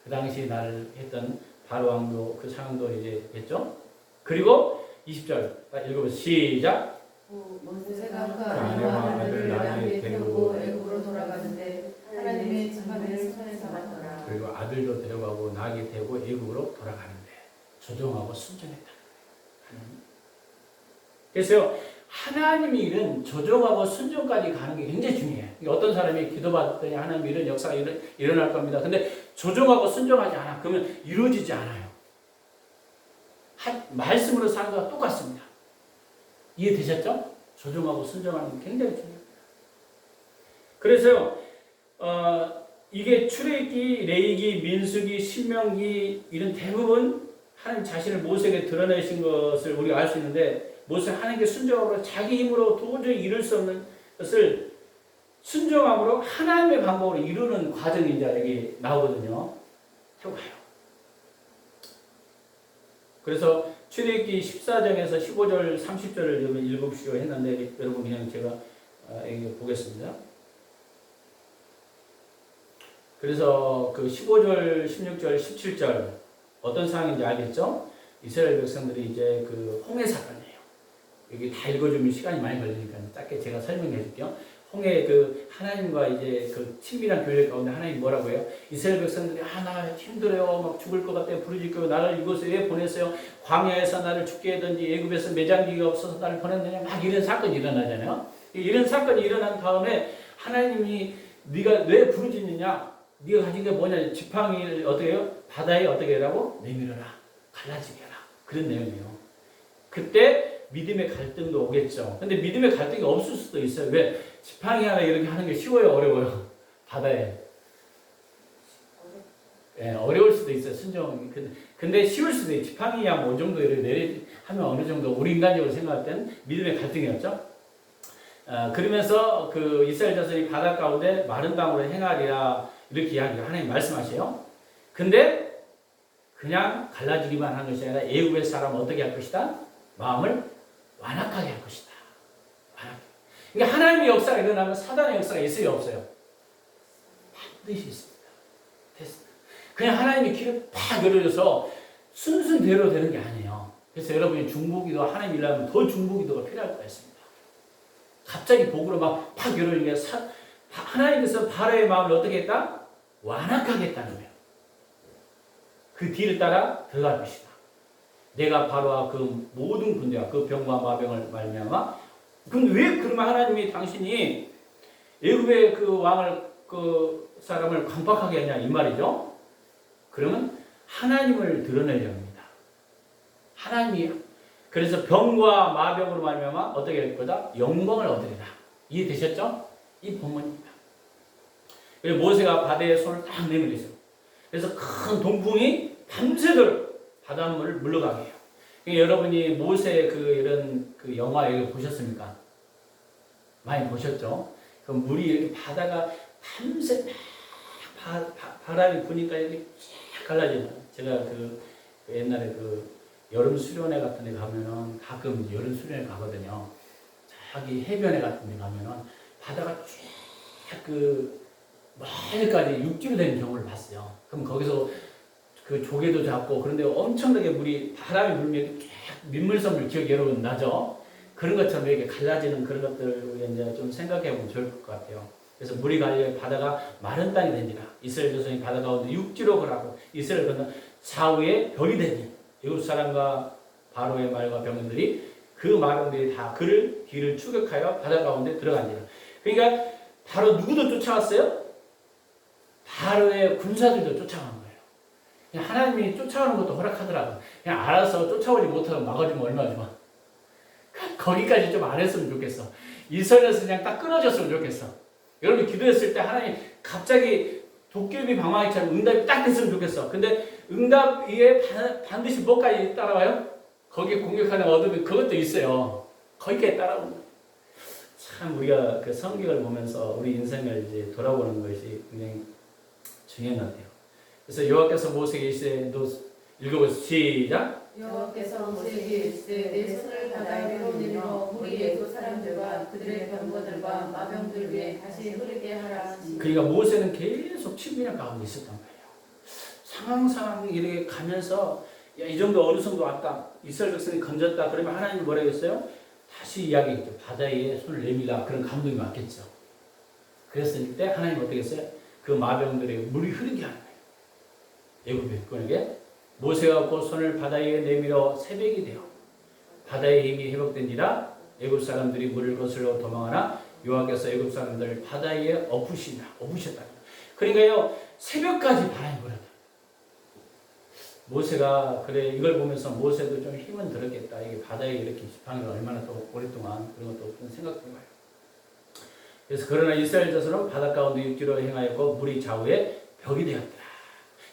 그 당시 나를 했던 바로 왕도 그 상황도 이제 했죠. 그리고 20절 읽어보세요. 시작. 모세가 그 아들을 나귀에 태우고 애굽으로 돌아가는데 하나님의 증거를 손에 잡았더라. 그리고 아들도 데려가고 나귀에 태우고 애굽으로 돌아가는데 조종하고 순종했다. 그래서 하나님의 일은 조종하고 순종까지 가는 게 굉장히 중요해요. 어떤 사람이 기도받았더니 하나님 이런 역사가 일어날 겁니다. 근데 조종하고 순종하지 않아. 그러면 이루어지지 않아요. 말씀으로 사는 거와 똑같습니다. 이해되셨죠? 조종하고 순종하는 게 굉장히 중요해요. 그래서 이게 출애굽기, 레위기, 민수기, 신명기 이런 대부분 하나님 자신을 모세에게 드러내신 것을 우리가 알 수 있는데 모세 하나님께 순종함으로 자기 힘으로 도저히 이룰 수 없는 것을 순종함으로 하나님의 방법으로 이루는 과정이 이제 여기 나오거든요. 해봐요. 그래서 출애굽기 14장에서 15절, 30절을 읽읍시오 했는데 여러분 그냥 제가 여기 보겠습니다. 그래서 그 15절, 16절, 17절 어떤 상황인지 알겠죠? 이스라엘 백성들이 이제 홍해 사건이에요. 여기 다 읽어주면 시간이 많이 걸리니까 짧게 제가 설명해 줄게요. 홍해 하나님과 이제 친밀한 교제 가운데 하나님 뭐라고 해요? 이스라엘 백성들이 나 힘들어요. 막 죽을 것 같아요. 부르짖고 나를 이곳에 왜 보냈어요? 광야에서 나를 죽게 하든지 애굽에서 매장기가 없어서 나를 보냈느냐 막 이런 사건이 일어나잖아요. 이런 사건이 일어난 다음에 하나님이 네가 왜 부르짖느냐? 네가 가진 게 뭐냐? 지팡이를 어떻게 해요? 바다에 어떻게 하라고? 내밀어라. 갈라지게 해라. 그런 내용이에요. 그때 믿음의 갈등도 오겠죠. 근데 믿음의 갈등이 없을 수도 있어요. 왜? 지팡이 하나 이렇게 하는 게 쉬워요, 어려워요? 바다에. 예, 어려울 수도 있어요, 순종. 근데 쉬울 수도 있어요. 지팡이야 뭐 어느 정도 이렇게 하면 어느 정도 우리 인간적으로 생각할 때는 믿음의 갈등이었죠. 그러면서 그 이스라엘 자손이 바다 가운데 마른 땅으로 행하리라 이렇게 이야기를 하나님 말씀하세요. 근데 그냥 갈라지기만 한 것이 아니라 애굽의 사람은 어떻게 할 것이다? 마음을 완악하게 할 것이다. 완악하게. 그러니까 하나님의 역사가 일어나면 사단의 역사가 있어요, 없어요? 반드시 있습니다. 됐습니다. 그냥 하나님의 길을 팍 열어줘서 순순대로 되는 게 아니에요. 그래서 여러분이 중보기도 하나님 일하면 더 중보기도가 필요할 것 같습니다. 갑자기 복으로 막 팍 열어주니까 하나님께서 바로의 마음을 어떻게 했다? 완악하게 했다는 거예요. 그 뒤를 따라 들어갈 것이다. 내가 바로와 그 모든 군대와 그 병과 마병을 말미암아. 그럼 왜 그러면 하나님이 당신이 애굽의 그 왕을 그 사람을 강박하게 하냐 이 말이죠. 그러면 하나님을 드러내려 합니다. 하나님이 그래서 병과 마병으로 말미암아 어떻게 할 거다? 영광을 얻으리라. 이해되셨죠? 이 본문입니다. 그래서 모세가 바다에 손을 딱 내밀었어요. 그래서 큰 동풍이 밤새도록 바닷물을 물러가게 해요. 그러니까 여러분이 모세 그 이런 그 영화 이거 보셨습니까? 많이 보셨죠? 그 물이 이렇게 바다가 밤새 바람이 부니까 이렇게 쫙 갈라지는. 제가 그 옛날에 그 여름 수련회 같은 데 가면은 가끔 여름 수련회 가거든요. 저기 해변에 같은 데 가면은 바다가 쫙 그 멀리까지 육지로 된 경우를 봤어요. 그럼 거기서 그 조개도 잡고 그런데 엄청나게 물이 바람이 불면 쫙 민물섬을 기억 여러분 나죠? 그런 것처럼 이렇게 갈라지는 그런 것들을 이제 좀 생각해 보면 좋을 것 같아요. 그래서 물이 갈려 바다가 마른 땅이 되니라. 이스라엘 자손이 바다 가운데 육지로 걸어가고 이스라엘 건너 좌우에 별이 되니 애굽 사람과 바로의 말과 병들이 그 마병들이 다 그를 뒤를 추격하여 바다 가운데 들어가니라. 그러니까 바로 누구도 쫓아왔어요? 바로의 군사들도 쫓아간 거예요. 그냥 하나님이 쫓아오는 것도 허락하더라고요. 그냥 알아서 쫓아오지 못하고 막아주면 얼마나 좋아. 거기까지 좀 안 했으면 좋겠어. 이 선에서 그냥 딱 끊어졌으면 좋겠어. 여러분 기도했을 때 하나님 갑자기 도깨비 방망이처럼 응답이 딱 됐으면 좋겠어. 근데 응답 위에 반드시 뭐까지 따라와요? 거기에 공격하는 어둠이 그것도 있어요. 거기까지 따라오는 거예요. 참 우리가 그 성경을 보면서 우리 인생을 이제 돌아보는 것이 굉장히 중요한 것 같아요. 그래서 여호와께서 모세에게 이르시되 너 읽어보세요. 시작. 여호와께서 모세에게 이르시되 내 손을 바다 위로 내밀어 물이 애굽 사람들과 그들의 병거들과 마병들 위에 다시 흐르게 하라 하시니. 그러니까 모세는 계속 침략 가운데 있었던 거예요. 상황 이렇게 가면서 야, 이 정도 어느 정도 왔다. 이스라엘 백성이 건졌다. 그러면 하나님이 뭐라고 했어요? 다시 이야기했죠. 바다에 손을 내밀라. 그런 감동이 왔겠죠. 그랬을 때 하나님 어떻게 했어요? 그 마병들에게 물이 흐르게 하는 거예요. 애굽 백성에게 모세가 곧 손을 바다에 내밀어 새벽이 되어 바다의 힘이 회복된지라 애굽 사람들이 물을 거슬러 도망하나 여호와께서 애굽 사람들을 바다에 엎으셨다. 그러니까요 새벽까지 바람이 불었다. 모세가 그래 이걸 보면서 모세도 좀 힘은 들었겠다. 이게 바다에 이렇게 지팡이를 얼마나 또 오랫동안 그런 것도 좀 생각해봐요. 그래서 그러나 이스라엘 자손은 바다 가운데 육지로 행하였고 물이 좌우에 벽이 되었더라.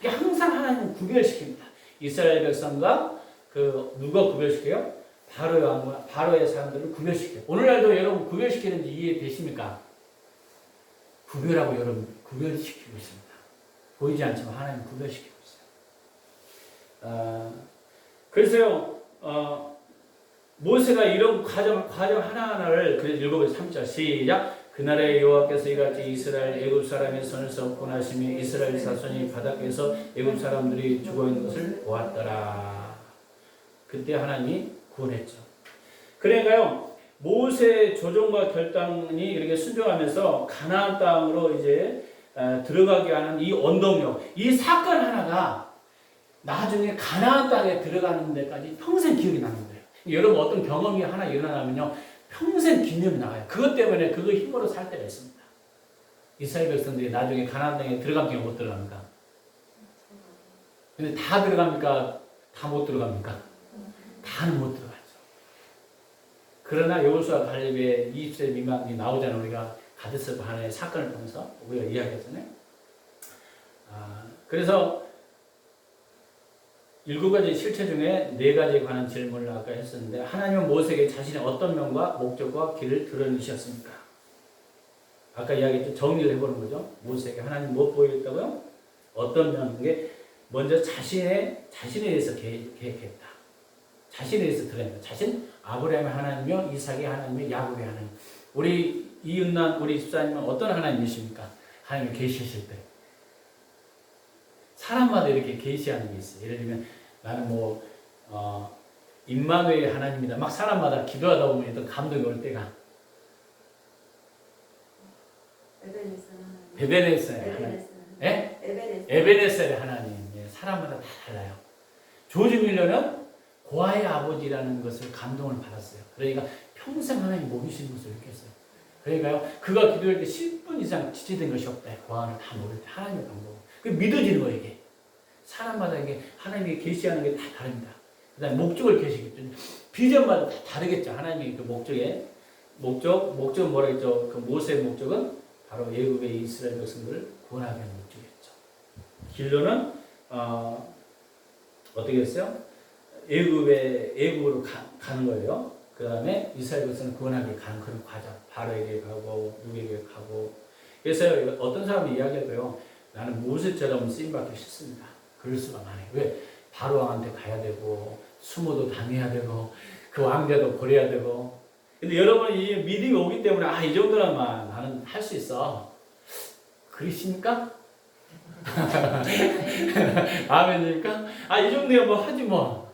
항상 하나님은 구별시킵니다. 이스라엘 백성과 그 누가 구별시켜요? 바로의 사람들을 구별시켜요. 오늘날도 여러분 구별시키는지 이해되십니까? 구별하고 여러분 구별시키고 있습니다. 보이지 않지만 하나님 구별시키고 있어요. 그래서요 모세가 이런 과정 하나하나를 그래서 읽어보세요. 3절 시작. 그날에 여호와께서 이같이 이스라엘 애굽 사람의 손에서 구원하시며 이스라엘 자손이 바닷가에서 애굽 사람들이 죽어있는 것을 보았더라. 그때 하나님이 구원했죠. 그러니까요 모세의 조종과 결단이 이렇게 순종하면서 가나안 땅으로 이제 들어가게 하는 이 원동력, 이 사건 하나가 나중에 가나안 땅에 들어가는 데까지 평생 기억이 나는 거예요. 여러분 어떤 경험이 하나 일어나면요 평생 기념이 나가요. 그것 때문에 그거 힘으로 살 때가 있습니다. 이스라엘 백성들이 나중에 가나안 땅에 들어갑니까 못 들어갑니까? 근데 다 들어갑니까? 다 못 들어갑니까? 다는 못 들어가죠. 그러나 여호수아 갈렙의 20세 미만이 나오잖아요. 우리가 가데스 바네의 사건을 통해서 우리가 이야기했잖아요. 그래서 7가지 실체 중에 4가지에 관한 질문을 아까 했었는데, 하나님은 모세에게 자신의 어떤 면과 목적과 길을 드러내셨습니까? 아까 이야기했죠. 정리를 해보는 거죠. 모세에게 하나님 뭐 보여줬다고요? 어떤 면, 게 먼저 자신에 대해서 계획했다. 자신에 대해서 드러낸다. 자신, 아브라함의 하나님이요, 이삭의 하나님이요, 야곱의 하나님. 우리 이은난, 우리 집사님은 어떤 하나님이십니까? 하나님이 계시실 때. 사람마다 이렇게 계시하는 게 있어요. 예를 들면 나는 임마누엘 하나님이다. 막 사람마다 기도하다 보면 또 감동이 올 때가 베베네스의 하나님. 예? 에베네셀의 하나님. 예, 사람마다 다 달라요. 조지 밀러는 고아의 아버지라는 것을 감동을 받았어요. 그러니까 평생 하나님 모르시는 것을 느꼈어요. 그러니까요, 그가 기도할 때 10분 이상 지체된 것이 없다. 고아는 다 모를 때 하나님의 방법. 그 믿어지는 거예요, 이게. 사람마다 이게 하나님이 계시하는 게 다 다릅니다. 그 다음에 목적을 계시겠죠. 비전마다 다 다르겠죠. 하나님의 그 목적은 뭐라 했죠? 그 모세의 목적은 바로 애굽의 이스라엘 백성들을 구원하게 하는 목적이었죠. 길로는, 어떻게 했어요? 애굽으로 가는 거예요. 그 다음에 이스라엘 백성을 구원하게 가는 그런 과정. 바로에게 가고, 누구에게 가고. 그래서 어떤 사람이 이야기하고요. 나는 모세처럼 쓰임받기 싫습니다. 그럴 수가 많아요. 왜? 바로 왕한테 가야 되고, 수모도 당해야 되고, 그 왕자도 버려야 되고. 근데 여러분이 믿음이 오기 때문에, 이 정도라면 나는 할 수 있어. 그러십니까? 아멘입니까? 이 정도야 뭐 하지 뭐.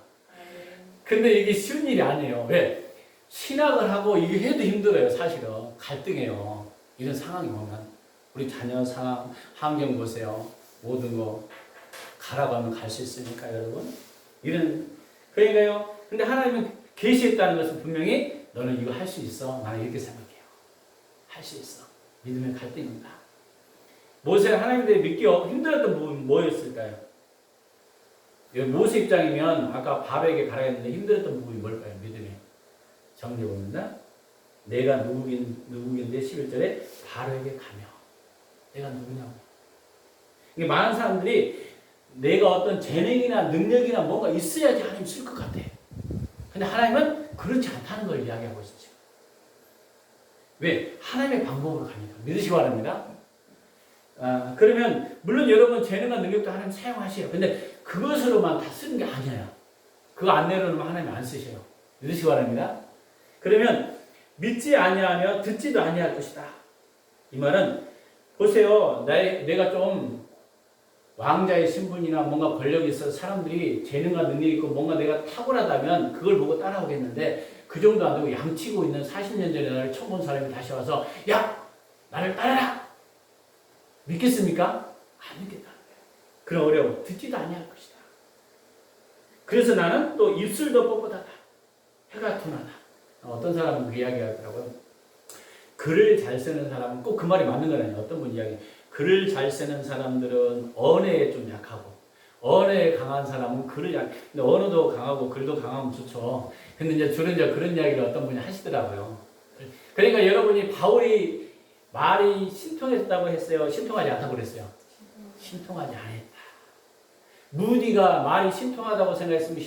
근데 이게 쉬운 일이 아니에요. 왜? 신학을 하고 이게 해도 힘들어요, 사실은. 갈등해요. 이런 상황이 오면. 우리 자녀 상황, 환경 보세요. 모든 거 가라고 하면 갈 수 있습니까, 여러분? 그러니까요. 근데 하나님은 계시했다는 것은 분명히 너는 이거 할 수 있어. 나는 이렇게 생각해요. 할 수 있어. 믿음의 갈등입니다. 모세가 하나님에 대해 믿기 힘들었던 부분이 뭐였을까요? 모세 입장이면 아까 바로에게 가라 했는데 힘들었던 부분이 뭘까요? 믿음에. 정리해봅니다. 내가 누구긴데 11절에 바로에게 가며. 내가 누구냐고. 이게 많은 사람들이 내가 어떤 재능이나 능력이나 뭔가 있어야지 하나님 쓸 것 같아. 근데 하나님은 그렇지 않다는 걸 이야기하고 있었죠. 왜? 하나님의 방법으로 가니까. 믿으시기 바랍니다. 그러면 물론 여러분 재능과 능력도 하나님 사용하셔요. 근데 그것으로만 다 쓰는 게 아니에요. 그거 안 내려놓으면 하나님 안 쓰셔요. 믿으시기 바랍니다. 그러면 믿지 아니하며 듣지도 아니할 것이다. 이 말은 보세요. 내가 좀 왕자의 신분이나 뭔가 권력이 있어서 사람들이 재능과 능력이 있고 뭔가 내가 탁월하다면 그걸 보고 따라오겠는데 그 정도 안 되고 양치고 있는 40년 전에 나를 처음 본 사람이 다시 와서 야! 나를 따라라! 믿겠습니까? 안 믿겠다. 그런 어려움 듣지도 아니할 것이다. 그래서 나는 또 입술도 뻣뻣하다. 해가 둔하다. 어떤 사람은 그 이야기 하더라고요. 글을 잘 쓰는 사람은 꼭 그 말이 맞는 건 아니에요. 어떤 분 이야기. 글을 잘 쓰는 사람들은 언어에 좀 약하고 언어에 강한 사람은 글을 근데 언어도 강하고 글도 강하면 좋죠. 근데 이제 주로 그런 이야기를 어떤 분이 하시더라고요. 그러니까 여러분이 바울이 말이 신통했다고 했어요? 신통하지 않다고 그랬어요? 신통하지 않았다. 무디가 말이 신통하다고 생각했으면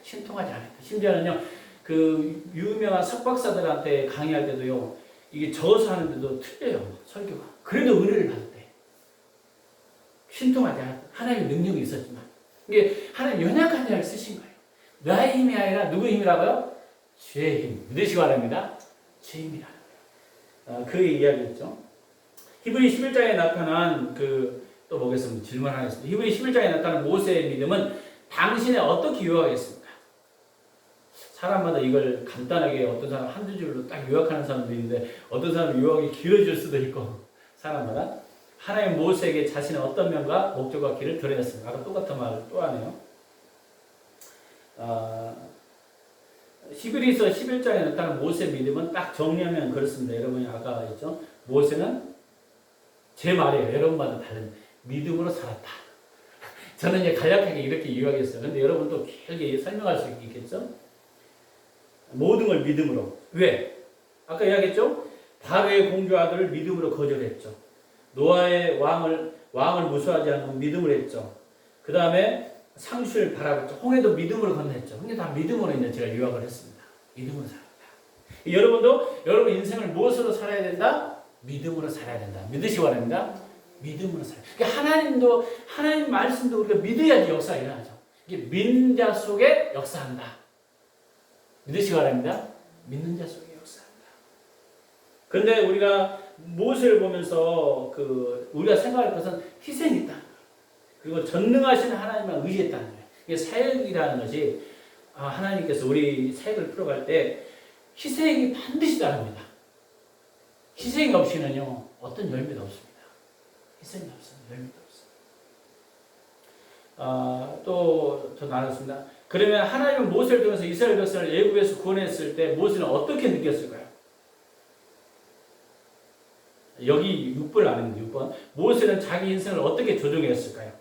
신통하지 않았다. 심지어는요, 그 유명한 석박사들한테 강의할 때도요, 이게 저서 하는데도 틀려요, 설교가. 그래도 은혜를 받았대. 신통하지 않았다. 하나님의 능력이 있었지만. 이게 하나님 연약한 자를 쓰신 거예요. 나의 힘이 아니라 누구의 힘이라고요? 주의 힘. 믿으시기 바랍니다. 주의 힘이라는 거예요. 그 이야기였죠. 히브리 11장에 나타난 또 보겠습니다. 질문 하나 있습니다. 히브리 11장에 나타난 모세의 믿음은 당신의 어떻게 요약했습니까? 사람마다 이걸 간단하게 어떤 사람 한두 줄로 딱 요약하는 사람도 있는데 어떤 사람은 요약이 길어질 수도 있고 사람마다 하나님 모세에게 자신의 어떤 면과 목적과 길을 드러냈습니다. 아까 똑같은 말을 또 하네요. 히브리서 11장에 나타난 모세의 믿음은 딱 정리하면 그렇습니다. 여러분이 아까 했죠. 모세는 제 말이에요. 여러분마다 다른 믿음으로 살았다. 저는 이제 간략하게 이렇게 요약했어요. 근데 여러분도 길게 설명할 수 있겠죠? 모든 걸 믿음으로. 왜? 아까 이야기했죠? 바로의 공주 아들을 믿음으로 거절했죠. 노아의 왕을 무수하지 않고 믿음으로 했죠. 그 다음에 상수를 바라봤죠. 홍해도 믿음으로 건넜죠. 홍해 다 믿음으로 이제 제가 유학을 했습니다. 믿음으로 살았다. 여러분도 여러분 인생을 무엇으로 살아야 된다? 믿음으로 살아야 된다. 믿으시기 바랍니다. 믿음으로 살아야 된다. 그러니까 하나님 말씀도 우리가 믿어야지 역사가 일어나죠. 이게 믿는 자 속에 역사한다. 믿으시기 바랍니다. 믿는 자 속에 역사한다. 그런데 우리가 무엇을 보면서 우리가 생각할 것은 희생이 있다. 그리고 전능하신 하나님만 의지했다는 거예요. 이게 사역이라는 것이 하나님께서 우리 사역을 풀어갈 때 희생이 반드시 따릅니다. 희생이 없이는요 어떤 열매도 없습니다. 희생이 없으면 열매도 없습니다. 또 더 나눴습니다. 그러면 하나님은 모세를 통해서 이스라엘 백성을 애굽에서 구원했을 때 모세는 어떻게 느꼈을까요? 여기 6번을 안 했는데 6번. 모세는 자기 인생을 어떻게 조정했을까요?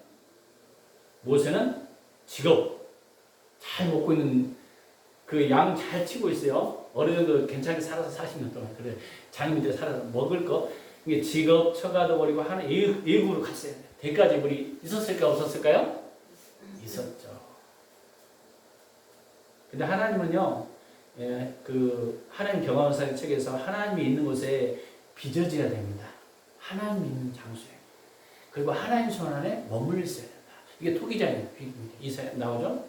모세는 직업 잘 먹고 있는 그 양 잘 치고 있어요. 어느 정도 괜찮게 살아서 40년 동안. 그래 자기 밑에 살아서 먹을 거. 이게 직업 처가도 버리고 하나 애국으로 갔어요. 대까지 우리 있었을까 없었을까요? 있었죠. 근데 하나님은요, 하나님 경험사의 책에서 하나님이 있는 곳에 빚어져야 됩니다. 하나님이 있는 장소에. 그리고 하나님 손 안에 머물러 있어야 된다. 이게 토기장이에요. 이사야 나오죠?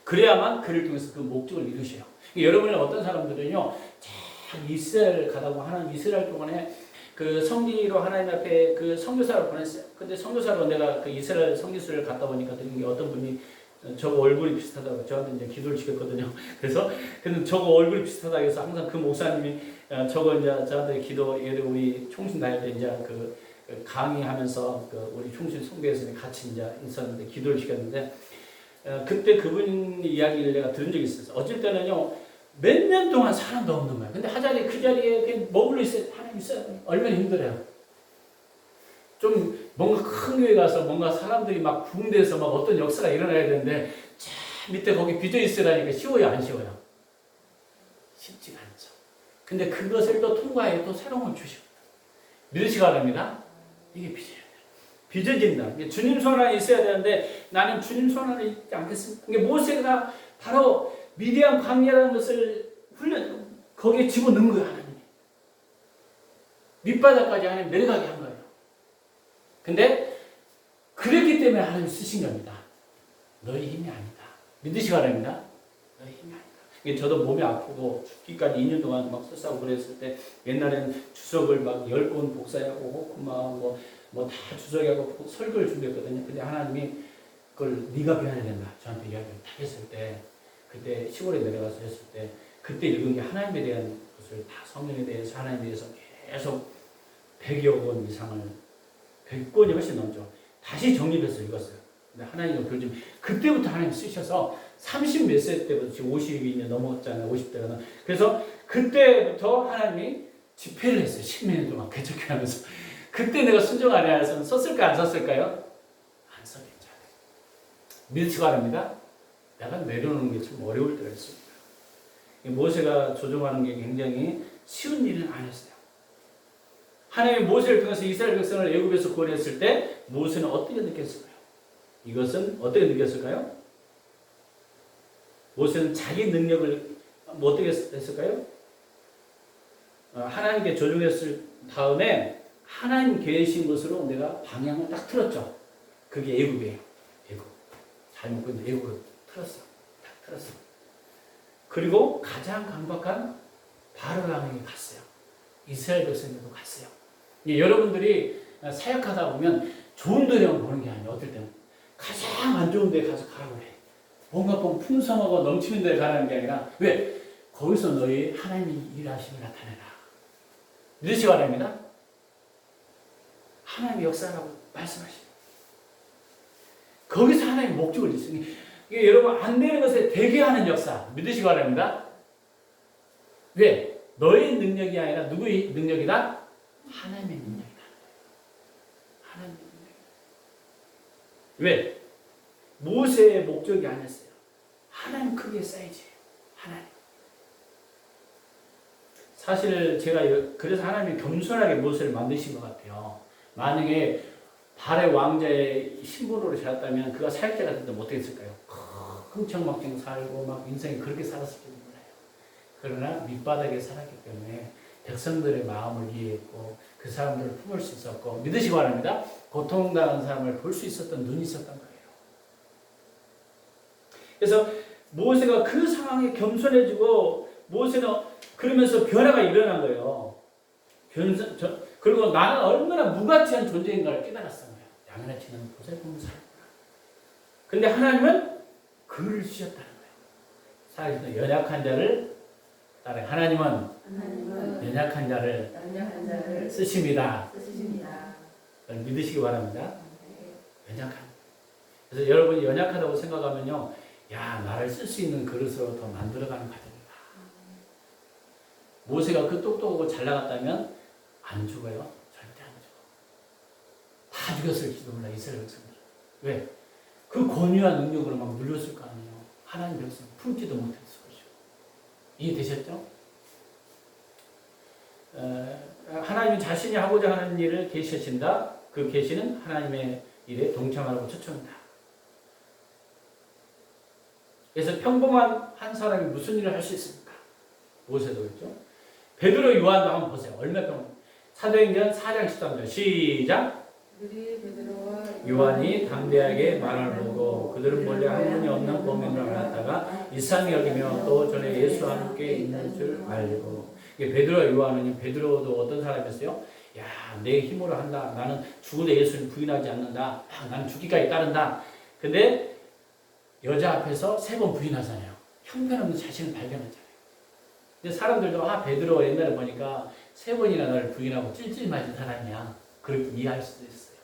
그래야만 그를 통해서 그 목적을 이루셔요. 여러분은 어떤 사람들은요, 참 이스라엘 가다 보면 하나님 이스라엘 동안에 그 성지로 하나님 앞에 그 선교사를 보냈어요. 근데 선교사로 내가 그 이스라엘 선교사를 갔다 보니까 들은 게 어떤 분이 저거 얼굴이 비슷하다고 저한테 이제 기도를 시켰거든요. 그래서 저거 얼굴이 비슷하다고 해서 항상 그 목사님이 저거 이제 저한테 기도 예를 우리 총신 다닐 때 이제 그 강의하면서 우리 총신 성교에서 같이 이제 있었는데 기도를 시켰는데 그때 그분 이야기를 내가 들은 적이 있었어요. 어쩔 때는요 몇 년 동안 사람도 없는 거예요. 근데 하자리 그 자리에 그냥 머물러 있어요. 하나님 있어요. 얼마나 힘들어요. 좀 뭔가 큰 교회 가서 뭔가 사람들이 막 붕대서 막 어떤 역사가 일어나야 되는데 저 밑에 거기 빚어 있으라니까 쉬워요 안 쉬워요? 쉽지가 않죠. 근데 그것을 또 통과해 또 새로운 걸 주시고 믿으시기 바랍니다. 이게 빚어야 돼요. 빚어진다. 주님 손 안에 있어야 되는데 나는 주님 손 안에 있지 않겠습니다. 그러니까 모세가 바로 미디안 광야라는 것을 거기에 집어넣은 거예요. 하나님이. 밑바닥까지 하나님 내려가게 한 거예요. 근데 그랬기 때문에 하나님 쓰신 겁니다. 너희 힘이 아니다. 믿으시기 바랍니다. 너희 힘이 아니다. 이게 저도 몸이 아프고 죽기까지 2년 동안 막 설사하고 그랬을 때 옛날에는 주석을 막 10권 복사하고 호크마 뭐 다 주석하고 설교를 준비했거든요. 근데 하나님이 그걸 네가 배워야 된다. 저한테 이야기를 다 했을 때 그때 시골에 내려가서 했을 때 그때 읽은 게 하나님에 대한 것을 다 성령에 대해서 하나님에 대해서 계속 100여 권 이상을 100권이 훨씬 넘죠. 다시 정립해서 읽었어요. 근데 하나님은 그걸 좀 그때부터 하나님 쓰셔서 30 몇 세 때부터 지금 50이 넘었잖아요. 50대가. 그래서 그때부터 하나님이 집회를 했어요. 10년 동안 개척하면서. 그때 내가 순종 안 해서 썼을까 안 썼을까요? 안 썼겠죠. 믿으시기 바랍니다. 내가 내려놓는 게 참 어려울 때가 있습니다. 모세가 조종하는 게 굉장히 쉬운 일은 아니었어요. 하나님이 모세를 통해서 이스라엘 백성을 애굽에서 구원했을 때 모세는 어떻게 느꼈을까요? 이것은 어떻게 느꼈을까요? 모세는 자기 능력을 어떻게 했을까요? 하나님께 조종했을 다음에 하나님 계신 것으로 내가 방향을 딱 틀었죠. 그게 애굽이에요. 애굽. 잘 먹고 있는 애굽으로 틀었어. 딱 틀었어. 그리고 가장 강박한 바로 왕에게 갔어요. 이스라엘 백성들도 갔어요. 여러분들이 사역하다 보면 좋은 데만 보는 게 아니에요. 어떨 때는 가장 안 좋은 데 가서 가라고 해. 뭔가 좀 풍성하고 넘치는 데 가라는 게 아니라 왜? 거기서 너희 하나님이 일하심을 나타내라. 믿으시기 바랍니다. 하나님의 역사라고 말씀하시고 거기서 하나님의 목적을 있으니 여러분 안 되는 것에 되게 하는 역사 믿으시기 바랍니다. 왜? 너의 능력이 아니라 누구의 능력이다? 하나님의 능력이다. 하나님의 능력이다. 왜? 모세의 목적이 아니었어요. 하나님 크기의 사이즈예요. 하나님. 사실 제가 그래서 하나님이 겸손하게 모세를 만드신 것 같아요. 만약에 발의 왕자의 신분으로 자랐다면 그가 사역자 같은 데 어떻게 했을까요? 흥청망청 살고 막 인생이 그렇게 살았을지도 몰라요. 그러나 밑바닥에 살았기 때문에 백성들의 마음을 이해했고 그 사람들을 품을 수 있었고 믿으시기 바랍니다. 고통당하는 사람을 볼 수 있었던 눈이 있었던 거예요. 그래서 모세가 그 상황에 겸손해지고 모세는 그러면서 변화가 일어난 거예요. 그리고 나는 얼마나 무가치한 존재인가를 깨달았어요. 양아치는 보살펴보는 사람이구나. 근데 하나님은 그를 주셨다는 거예요. 사실은 연약한 자를 따라 하나님은 연약한 자를 쓰십니다. 믿으시기 바랍니다. 연약한. 그래서 여러분이 연약하다고 생각하면요, 야, 나를 쓸 수 있는 그릇으로 더 만들어가는 과정이다. 모세가 그 똑똑하고 잘 나갔다면 안 죽어요. 절대 안 죽어. 다 죽였을지도 몰라, 이스라엘 백성들. 왜? 그 권위와 능력으로 막 눌렸을 거 아니에요. 하나님 백성 품지도 못했을 것이고. 이해되셨죠? 하나님이 자신이 하고자 하는 일을 계시하신다. 그 계시는 하나님의 일에 동참하라고 초청한다. 그래서 평범한 한 사람이 무슨 일을 할 수 있습니까? 모세도 그렇죠. 베드로 요한도 한번 보세요. 얼마나 평범. 사도행전 4장 13절 시작. 요한이 담대하게 말을 보고 그들은 본래 한 분이 없는 범인을 알았다가 이상히 여기며 또 전에 예수와 함께 있는 줄 알고. 베드로와 요한은 베드로도 어떤 사람이었어요? 야, 내 힘으로 한다. 나는 죽어도 예수를 부인하지 않는다. 나는 죽기까지 따른다. 근데 여자 앞에서 3번 부인하잖아요. 형편없는 자신을 발견하잖아요. 근데 사람들도 베드로 옛날에 보니까 3번이나 나를 부인하고 찔찔 맞은 사람이야. 그렇게 이해할 수도 있어요.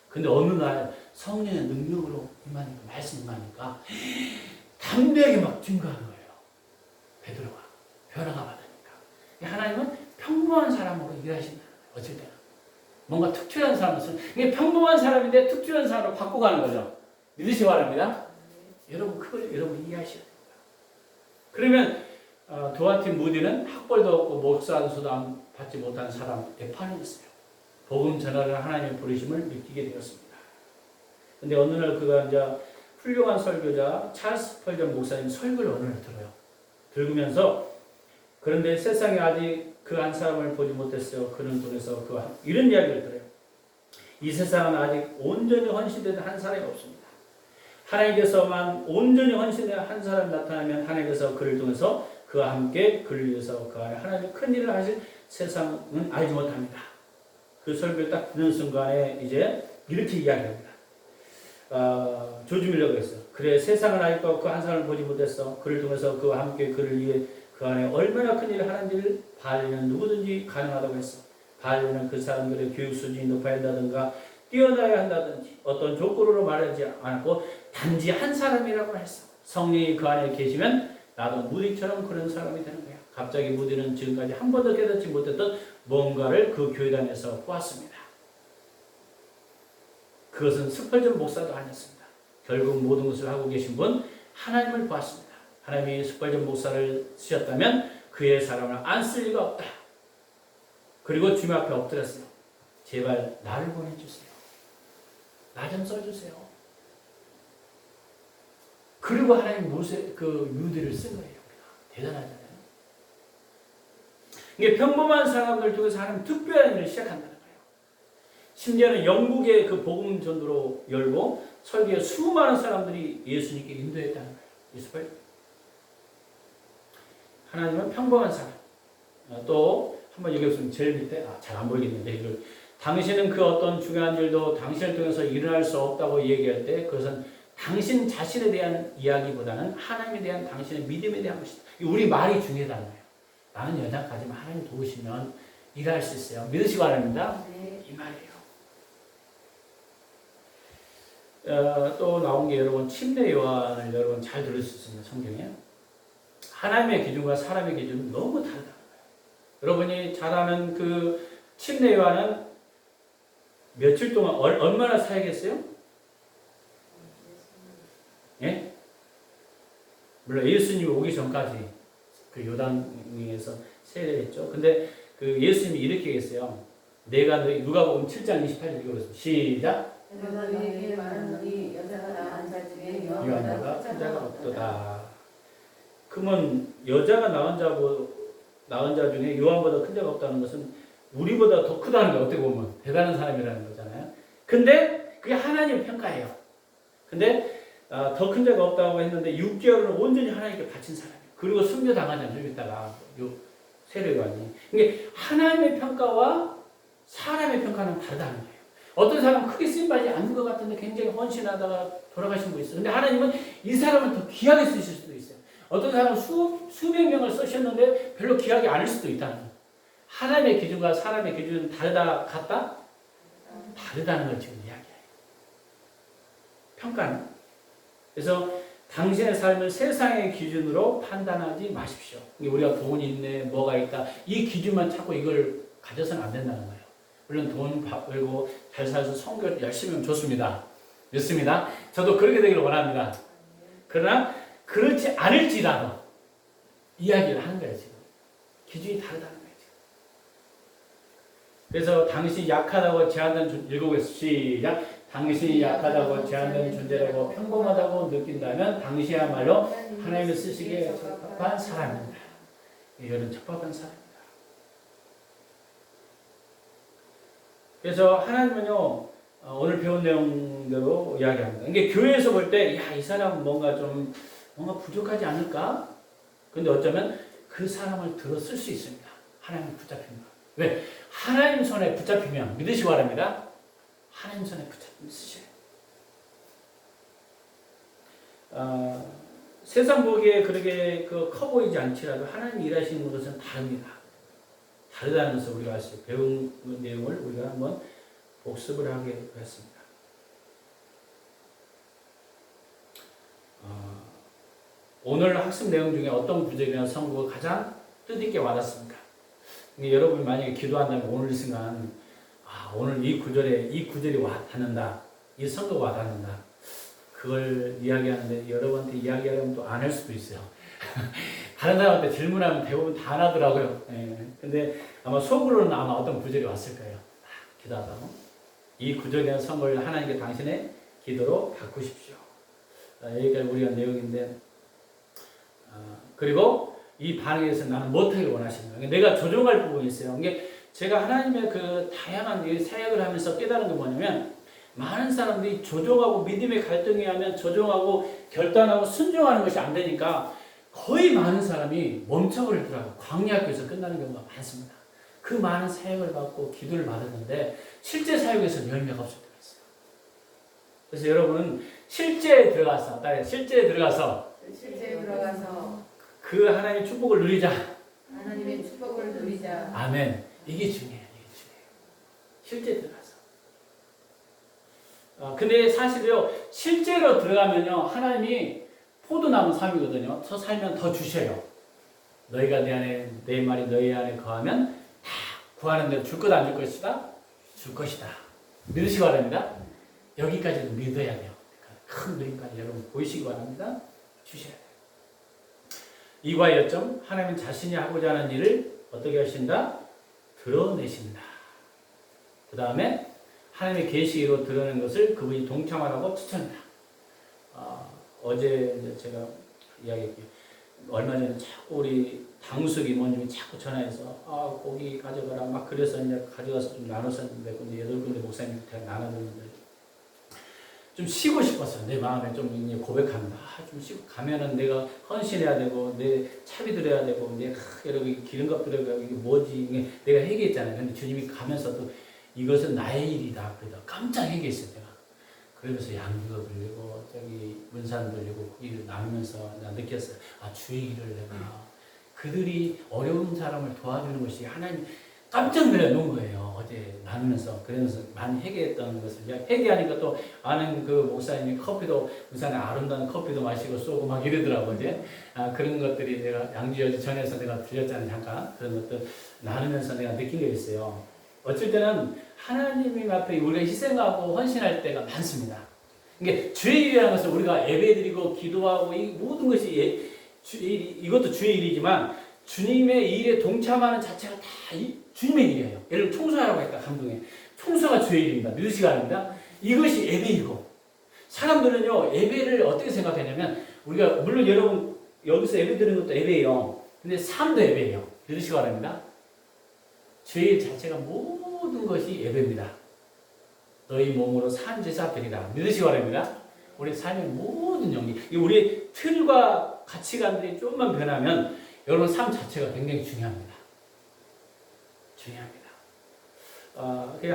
근데 어느 날 성령의 능력으로 임하니까, 말씀 임하니까 담대하게 막 증거하는 거예요. 베드로가 변화가 받으니까. 하나님은 평범한 사람으로 일하신다는 거예요. 어쩔 때는 뭔가 특출한 사람을 쓰는, 이게 평범한 사람인데 특출한 사람으로 바꿔가는 거죠. 믿으시기 바랍니다. 여러분 그걸 여러분 이해하셔야 됩니다. 그러면 도아팀 무디는 학벌도 없고 목사 안수도 받지 못한 사람 에파니였어요. 복음 전하는 하나님의 부르심을 느끼게 되었습니다. 근데 어느 날 그가 이제 훌륭한 설교자 찰스 펄전 목사님 설교를 어느 날 들어요. 들으면서 그런데 세상에 아직 그 한 사람을 보지 못했어요. 그는 통해서 이런 이야기를 들어요. 이 세상은 아직 온전히 헌신된 한 사람이 없습니다. 하나님께서만 온전히 헌신된 한 사람이 나타나면 하나님께서 그를 통해서 그와 함께 그를 위해서 그 안에 하나님의 큰 일을 하실 세상은 알지 못합니다. 그 설교를 딱 듣는 순간에 이제 이렇게 이야기합니다. 조지 밀러가 했어요. 그래, 세상은 아직도 그 한 사람을 보지 못했어. 그를 통해서 그와 함께 그를 위해 그 안에 얼마나 큰 일을 하는지를 바알리는 누구든지 가능하다고 했어. 바알리는 그 사람들의 교육 수준이 높아야 한다든가 뛰어나야 한다든지 어떤 조건으로 말하지 않았고 단지 한 사람이라고 했어. 성령이 그 안에 계시면 나도 무디처럼 그런 사람이 되는 거야. 갑자기 무디는 지금까지 한 번도 깨닫지 못했던 뭔가를 그 교회당에서 보았습니다. 그것은 스펄전 목사도 아니었습니다. 결국 모든 것을 하고 계신 분 하나님을 보았습니다. 하나님이 스펄전 목사를 쓰셨다면 그의 사람을 안 쓸 리가 없다. 그리고 주님 앞에 엎드렸어요. 제발 나를 보내주세요. 나 좀 써주세요. 그리고 하나님 모세 그 유대를 쓴 거예요. 대단하잖아요. 이게 평범한 사람들 중에서 하나님 특별한 일을 시작한다는 거예요. 심지어는 영국의 그 복음 전도로 열고 설교에 수많은 사람들이 예수님께 인도했다는 거예요. 하나님은 평범한 사람. 또 한번 얘기해보면 제일 밑에 잘 안 보이겠는데 이걸 당신은 그 어떤 중요한 일도 당신을 통해서 일어날 수 없다고 얘기할 때 그것은 당신 자신에 대한 이야기보다는 하나님에 대한 당신의 믿음에 대한 것이다. 우리 말이 중요하다는 거예요. 나는 연약하지만 하나님 도우시면 일할 수 있어요. 믿으시기 바랍니다. 이 말이에요. 또 나온 게 여러분 침례 요한을 여러분 잘 들을 수 있습니다. 성경에. 하나님의 기준과 사람의 기준은 너무 다르다는 거예요. 여러분이 잘 아는 그 침례 요한은 며칠 동안 얼마나 사역했어요? 예? 물론 예수님이 오기 전까지 그 요단강에서 세례했죠. 근데 그 예수님이 이렇게 얘기했어요. 내가 너희 누가복음 7장 28절 읽어보겠습니다. 시작. 내가 너희에게 말하노니 여자가 낳은 자 중에 요한보다 큰 자가 없도다. 그러면 여자가 낳은 자 중에 요한보다 큰 자가 없다는 것은 우리보다 더 크다는 거예요. 어떻게 보면 대단한 사람이라는 거잖아요. 근데 그게 하나님의 평가예요. 근데 더 큰 자가 없다고 했는데 6개월은 온전히 하나님께 바친 사람이에요. 그리고 순교당하잖아요. 좀 있다가 세례요한이. 이게 하나님의 평가와 사람의 평가는 다르다는 거예요. 어떤 사람은 크게 쓰임받지 않는 것 같은데 굉장히 헌신하다가 돌아가신 분 있어요. 근데 하나님은 이 사람을 더 귀하게 쓰실 수도 있어요. 어떤 사람은 수백 명을 쓰셨는데 별로 귀하게 않을 수도 있다는 거예요. 하나님의 기준과 사람의 기준은 같다? 다르다는 걸 지금 이야기해요. 평가는. 그래서 당신의 삶을 세상의 기준으로 판단하지 마십시오. 우리가 돈이 있네, 뭐가 있다. 이 기준만 찾고 이걸 가져서는 안 된다는 거예요. 물론 돈 벌고 잘 살아서 성교 열심히 하면 좋습니다. 믿습니다. 저도 그렇게 되기를 원합니다. 그러나 그렇지 않을지라도 이야기를 하는 거예요. 지금. 기준이 다르다는 거예요. 지금. 그래서 당신이 약하다고 제한된 읽어보겠습니다. 시작. 당신이 약하다고 제한된 존재라고 평범하다고 느낀다면 당신이야말로 하나님을 쓰시기에 적합한 사람입니다. 이거는 적합한 사람입니다. 그래서 하나님은요, 오늘 배운 내용대로 이야기합니다. 이게 교회에서 볼 때, 이 사람은 뭔가 부족하지 않을까? 근데 어쩌면 그 사람을 들어 쓸 수 있습니다. 하나님 붙잡히면. 왜? 하나님 손에 붙잡히면 믿으시기 바랍니다. 하나님 손에 붙잡히면 쓰셔요. 세상 보기에 그렇게 커 보이지 않지라도 하나님 일하시는 것은 다릅니다. 다르다는 것을 우리가 아시죠. 배운 내용을 우리가 한번 복습을 하게 되었습니다. 오늘 학습 내용 중에 어떤 구절이나 성구가 가장 뜻있게 와닿습니까? 여러분이 만약에 기도한다면 오늘 이 순간 오늘 이 구절이 와닿는다. 이 성도가 와닿는다. 그걸 이야기하는데 여러분한테 이야기하려면 또 안 할 수도 있어요. 다른 사람한테 질문하면 대부분 다 안 하더라고요. 근데 아마 속으로는 아마 어떤 구절이 왔을 거예요. 기도하다가. 이 구절이나 성을 하나님께 당신의 기도로 바꾸십시오. 여기까지 우리가 내용인데, 그리고 이 반응에서 나는 못하길 원하시는 거예요. 내가 조정할 부분이 있어요. 이게 제가 하나님의 그 다양한 사역을 하면서 깨달은 게 뭐냐면, 많은 사람들이 조정하고 믿음의 갈등에 하면 조정하고 결단하고 순종하는 것이 안 되니까 거의 많은 사람이 멈춰버리더라고요. 광야학교에서 끝나는 경우가 많습니다. 그 많은 사역을 받고 기도를 받았는데 실제 사역에서는 열매가 없을 때가 있어요. 그래서 여러분은 실제에 들어가서 그 하나님의 축복을 누리자. 하나님의 축복을 누리자. 아멘. 이게 중요해요. 실제에 들어가서. 근데 사실요, 실제로 들어가면요, 하나님이 포도나무 삶이거든요. 더 살면 더 주셔요. 너희가 내 말이 너희 안에 거하면 다 구하는 대로 줄 것 안 줄 것이다? 줄 것이다. 믿으시기 바랍니다. 여기까지도 믿어야 돼요. 큰 그림까지 여러분 보이시기 바랍니다. 주셔야 돼요. 이과 여점, 하나님은 자신이 하고자 하는 일을 어떻게 하신다? 드러내신다. 그 다음에 하나님의 계시로 드러낸 것을 그분이 동참하라고 추천한다. 어제 제가 이야기했고요. 얼마 전에 자꾸 우리 당숙 이모님이 자꾸 전화해서 고기 가져가라 막 그래서 이제 가져가서 좀 나눴었는데 근데 8군데 목사님한테 나눠줬는데 좀 쉬고 싶었어요. 내 마음에 좀 고백합니다. 좀 쉬고 가면은 내가 헌신해야 되고 내 차비 드려야 되고 내가 여러 기름값 드려야 되고 이게 뭐지 내가 회개했잖아요. 근데 주님이 가면서도 이것은 나의 일이다. 그러다 깜짝 회개했어요. 내가. 그러면서 양주도 들리고 저기 문산 들리고 고기를 나누면서 내가 느꼈어요. 주의 일을 내가 그들이 어려운 사람을 도와주는 것이 하나님 깜짝 놀란 거예요. 어제 나누면서 그러면서 많이 회개했던 것을 회개하니까 또 아는 그 목사님이 커피도 문산에 아름다운 커피도 마시고 쏘고 막 이러더라고요. 이제 그런 것들이 내가 양주 전에서 내가 들렸잖아요. 잠깐 그런 것들 나누면서 내가 느낀 게 있어요. 어쩔 때는 하나님 앞에 우리가 희생하고 헌신할 때가 많습니다. 이게 주의 일이라는 것을 우리가 예배드리고 기도하고 이 모든 것이 이것도 주의 일이지만 주님의 일에 동참하는 자체가 다 주님의 일이에요. 예를 들어 청소하라고 했다, 감동에. 청소가 주의 일입니다. 믿으시기 바랍니다. 이것이 예배이고, 사람들은요, 예배를 어떻게 생각하냐면, 우리가, 물론 여러분, 여기서 예배 드리는 것도 예배예요. 근데 삶도 예배예요. 믿으시기 바랍니다. 주의 일 자체가 모든 것이 예배입니다. 너희 몸으로 산 제사 드리라. 믿으시기 바랍니다. 우리 삶의 모든 영리, 우리 틀과 가치관들이 조금만 변하면 여러분 삶 자체가 굉장히 중요합니다. 중요합니다.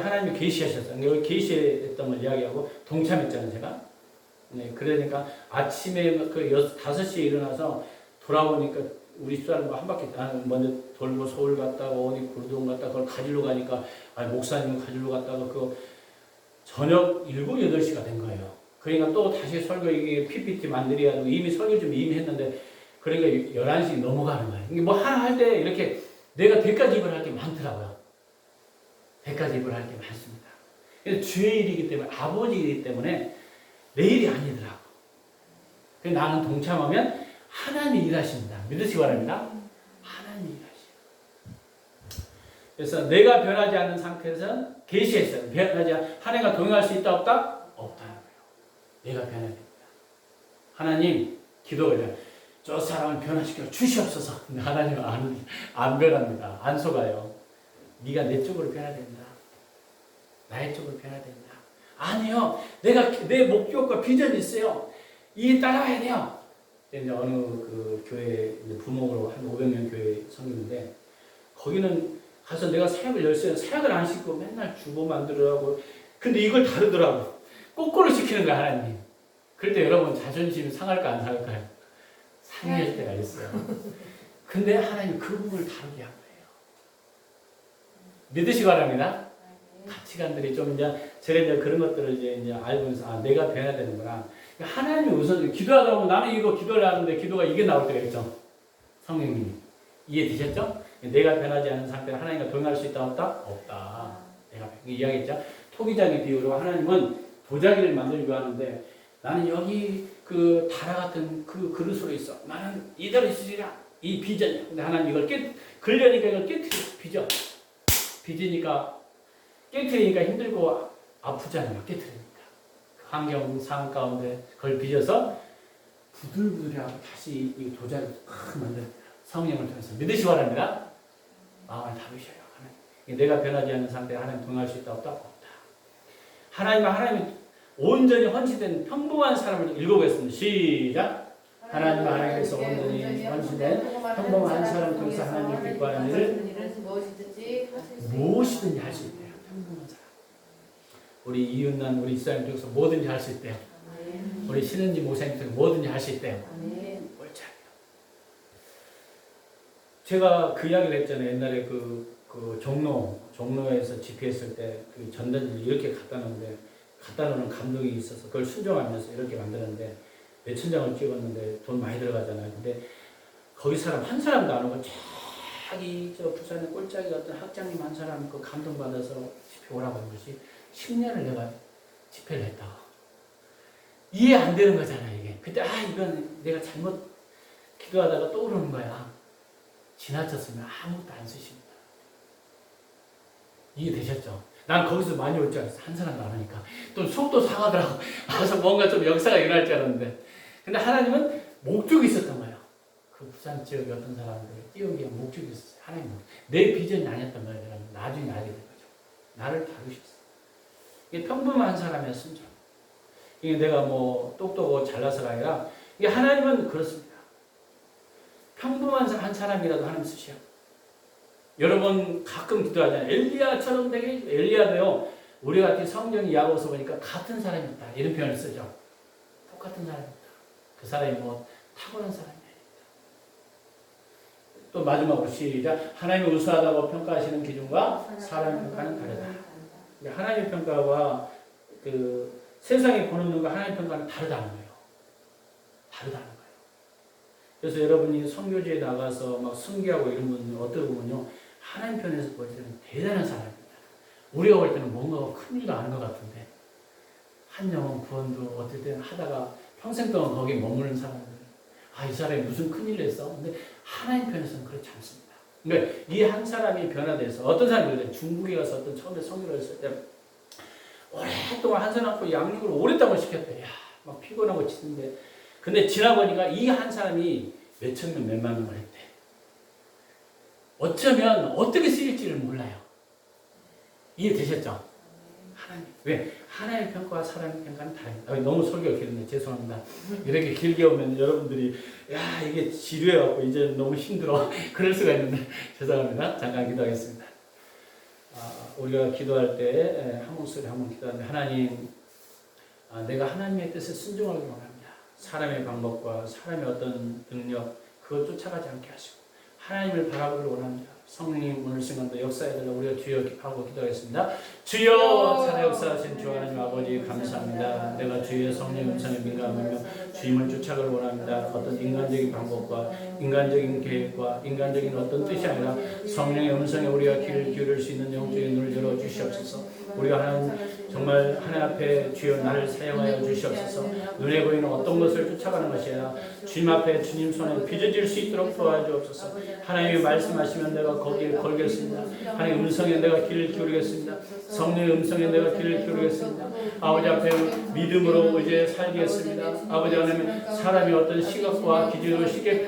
하나님이 계시하셨어요. 여기 계시했던 걸 이야기하고 동참했잖아요, 제가. 네, 그러니까 아침에 그 5시에 일어나서 돌아오니까 우리 집사람과 한 바퀴 먼저 돌고 서울 갔다가 어디 구르동 갔다가 그걸 가지러 가니까 목사님 가지러 갔다가 그 저녁 7, 8시가 된 거예요. 그러니까 또 다시 설교 이게 PPT 만들어야 하고 이미 설교 좀 이미 했는데 그러니까 11시 넘어가는 거예요. 이게 뭐 하나 할 때 이렇게 내가 대가집을 할 게 많더라고요. 대가집을 할 게 많습니다. 그래서 주의 일이기 때문에 아버지 일이기 때문에 내 일이 아니더라고. 그래서 나는 동참하면 하나님이 일하십니다. 믿으시기 바랍니다. 하나님이 일하시고. 그래서 내가 변하지 않는 상태에서는 계시했어요. 변하지 않는 하나님과 동행할 수 있다 없다? 없다는 거예요. 내가 변해야 됩니다. 하나님 기도가 돼요. 저 사람을 변화시켜 주시옵소서. 근데 하나님은 안 변합니다. 안 속아요. 네가 내 쪽으로 변해야 된다. 나의 쪽으로 변해야 된다. 아니요. 내가 내 목적과 비전이 있어요. 이 따라와야 돼요. 이제 어느 그 교회 부목으로 한 500명 교회 섬기는데 거기는 가서 내가 사역을 열쇠 사역을 안 시키고 맨날 주보 만들으라고. 근데 이걸 다르더라고. 거꾸로 시키는 거야 하나님. 그럴 때 여러분 자존심 상할까 안 상할까요? 상할 때가 있어요. 근데 하나님 그 부분을 다르게 한 거예요. 믿으시기 바랍니다. 가치관들이 좀 제가 이제 그런 것들을 이제 알면서 내가 변해야 되는구나. 하나님이 우선 기도하다 보면 나는 이거 기도를 하는데 기도가 이게 나올 때가 있죠. 성령님이 이해되셨죠? 내가 변하지 않은 상태에 하나님과 동행할 수 있다 없다? 없다. 내가 이야기했죠. 토기장의 비유로 하나님은 도자기를 만들려고 하는데 나는 여기 그 다라 같은 그 그릇으로 있어. 나는 이대로 있으리라. 이 비전이야. 근데 하나님 이걸 걸려니까 이걸 빚어. 빚으니까 깨트리니까 힘들고 아프잖아요. 깨트리니까. 그 환경 상황 가운데 그걸 빚어서 부들부들하고 다시 이 도자기를 팍 만들어 성령을 통해서 믿으시기 바랍니다. 마음을 다루셔요. 하나님. 내가 변하지 않는 상태에 하나님 동행할 수 있다 없다? 없다. 하나님이 온전히 헌신된 평범한 사람을 읽어보겠습니다. 시작. 하나님과 하나님께서 온전히 헌신된 평범한 사람을 통해서 하나님을 기뻐하는 일을 무엇이든지 할 수 있대요. 평범한 사람. 우리 이웃난 우리 집사님 중에서 뭐든지 할 수 있대요. 우리 신은지 목사님 중에서 뭐든지 할 수 있대요. 옳지. 제가 그 이야기를 했잖아요. 옛날에 그 종로에서 집회했을 때 그 전단지를 이렇게 갖다 놓는 감동이 있어서 그걸 순종하면서 이렇게 만드는데 몇천 장을 찍었는데 돈 많이 들어가잖아요. 근데 거기 사람 한 사람도 안 오고 자기 저 부산의 꼴짝이 같은 학장님 한 사람 그 감동받아서 집회 오라고 한 것이 10년을 내가 집회를 했다고. 이해 안 되는 거잖아요, 이게. 그때 이건 내가 잘못 기도하다가 떠오르는 거야. 지나쳤으면 아무것도 안 쓰십니다. 이해되셨죠? 난 거기서 많이 올 줄 알았어. 한 사람도 안 하니까. 또 속도 상하더라고. 그래서 뭔가 좀 역사가 일어날 줄 알았는데. 근데 하나님은 목적이 있었던 거예요. 그 부산 지역의 어떤 사람들을 띄우기 위한 목적이 있었어요. 하나님은. 내 비전이 아니었던 거예요. 나중에 알게 된 거죠. 나를 다루셨어요. 이게 평범한 사람의 순종. 이게 내가 뭐 똑똑하고 잘나서가 아니라 이게 하나님은 그렇습니다. 평범한 한 사람이라도 하나님 쓰셔. 여러분 가끔 기도하잖아요. 엘리야처럼 되게 엘리야도요. 우리 같은 성경이 야고보서 보니까 같은 사람이었다. 이런 표현을 쓰죠. 똑같은 사람이었다. 그 사람이 뭐 탁월한 사람이 아니다. 또 마지막으로 시작. 하나님이 우수하다고 평가하시는 기준과 사람의 평가는 다르다. 하나님의 평가와 그 세상이 보는 눈과 하나님의 평가는 다르다는 거예요. 다르다는 거예요. 그래서 여러분이 선교지에 나가서 막 승기하고 이런 분은 어떻게 보면요. 하나님 편에서 볼 때는 대단한 사람입니다. 우리가 볼 때는 뭔가 큰 일도 아닌 것 같은데 한 영혼 구원도 어떨 때는 하다가 평생 동안 거기에 머무는 사람들 이 사람이 무슨 큰일을 했어. 근데 하나님 편에서는 그렇지 않습니다. 그러니까 이 한 사람이 변화돼서 어떤 사람이 그래요. 중국에 가서 어떤 처음에 성교를 했을 때 오랫동안 한 사람 갖고 양육을 오랫동안 시켰대. 막 피곤하고 지는데 근데 지나보니까 이 한 사람이 몇천 명, 몇만 명을 했대. 어쩌면 어떻게 쓰일지를 몰라요. 이해되셨죠? 하나님. 왜? 하나님의 평가와 사람의 평가는 다릅니다. 너무 설교가 길었네. 죄송합니다. 이렇게 길게 오면 여러분들이 이게 지루해갖고 이제 너무 힘들어. 그럴 수가 있는데 죄송합니다. 잠깐 기도하겠습니다. 우리가 기도할 때 한 목소리 한번 기도하는데 하나님, 내가 하나님의 뜻에 순종하기 원합니다. 사람의 방법과 사람의 어떤 능력 그것 쫓아가지 않게 하시고 하나님을 바라보길 원합니다. 성령님 오늘 순간도 역사해달라 우리가 주여 하고 기도하겠습니다. 주여 살아 역사하신 주 하나님 아버지 감사합니다. 내가 주의 성령 음성에 민감하며 주님을 쫓아가길 원합니다. 어떤 인간적인 방법과 인간적인 계획과 인간적인 어떤 뜻이 아니라 성령의 음성에 우리가 귀를 기울일 수 있는 영적인 눈을 열어주시옵소서. 우리가 하나님 정말 하나님 앞에 주여 나를 사용하여 주시옵소서. 눈에 보이는 어떤 것을 쫓아가는 것이 아니라 주님 앞에 주님 손에 빚어질 수 있도록 도와주옵소서. 하나님이 말씀하시면 내가 거기에 걸겠습니다. 하나님 음성에 내가 귀를 기울이겠습니다. 성령의 음성에 내가 귀를 기울이겠습니다. 아버지 앞에 믿음으로 이제 살겠습니다. 아버지 하나님 사람이 어떤 시각과 기준으로 쉽게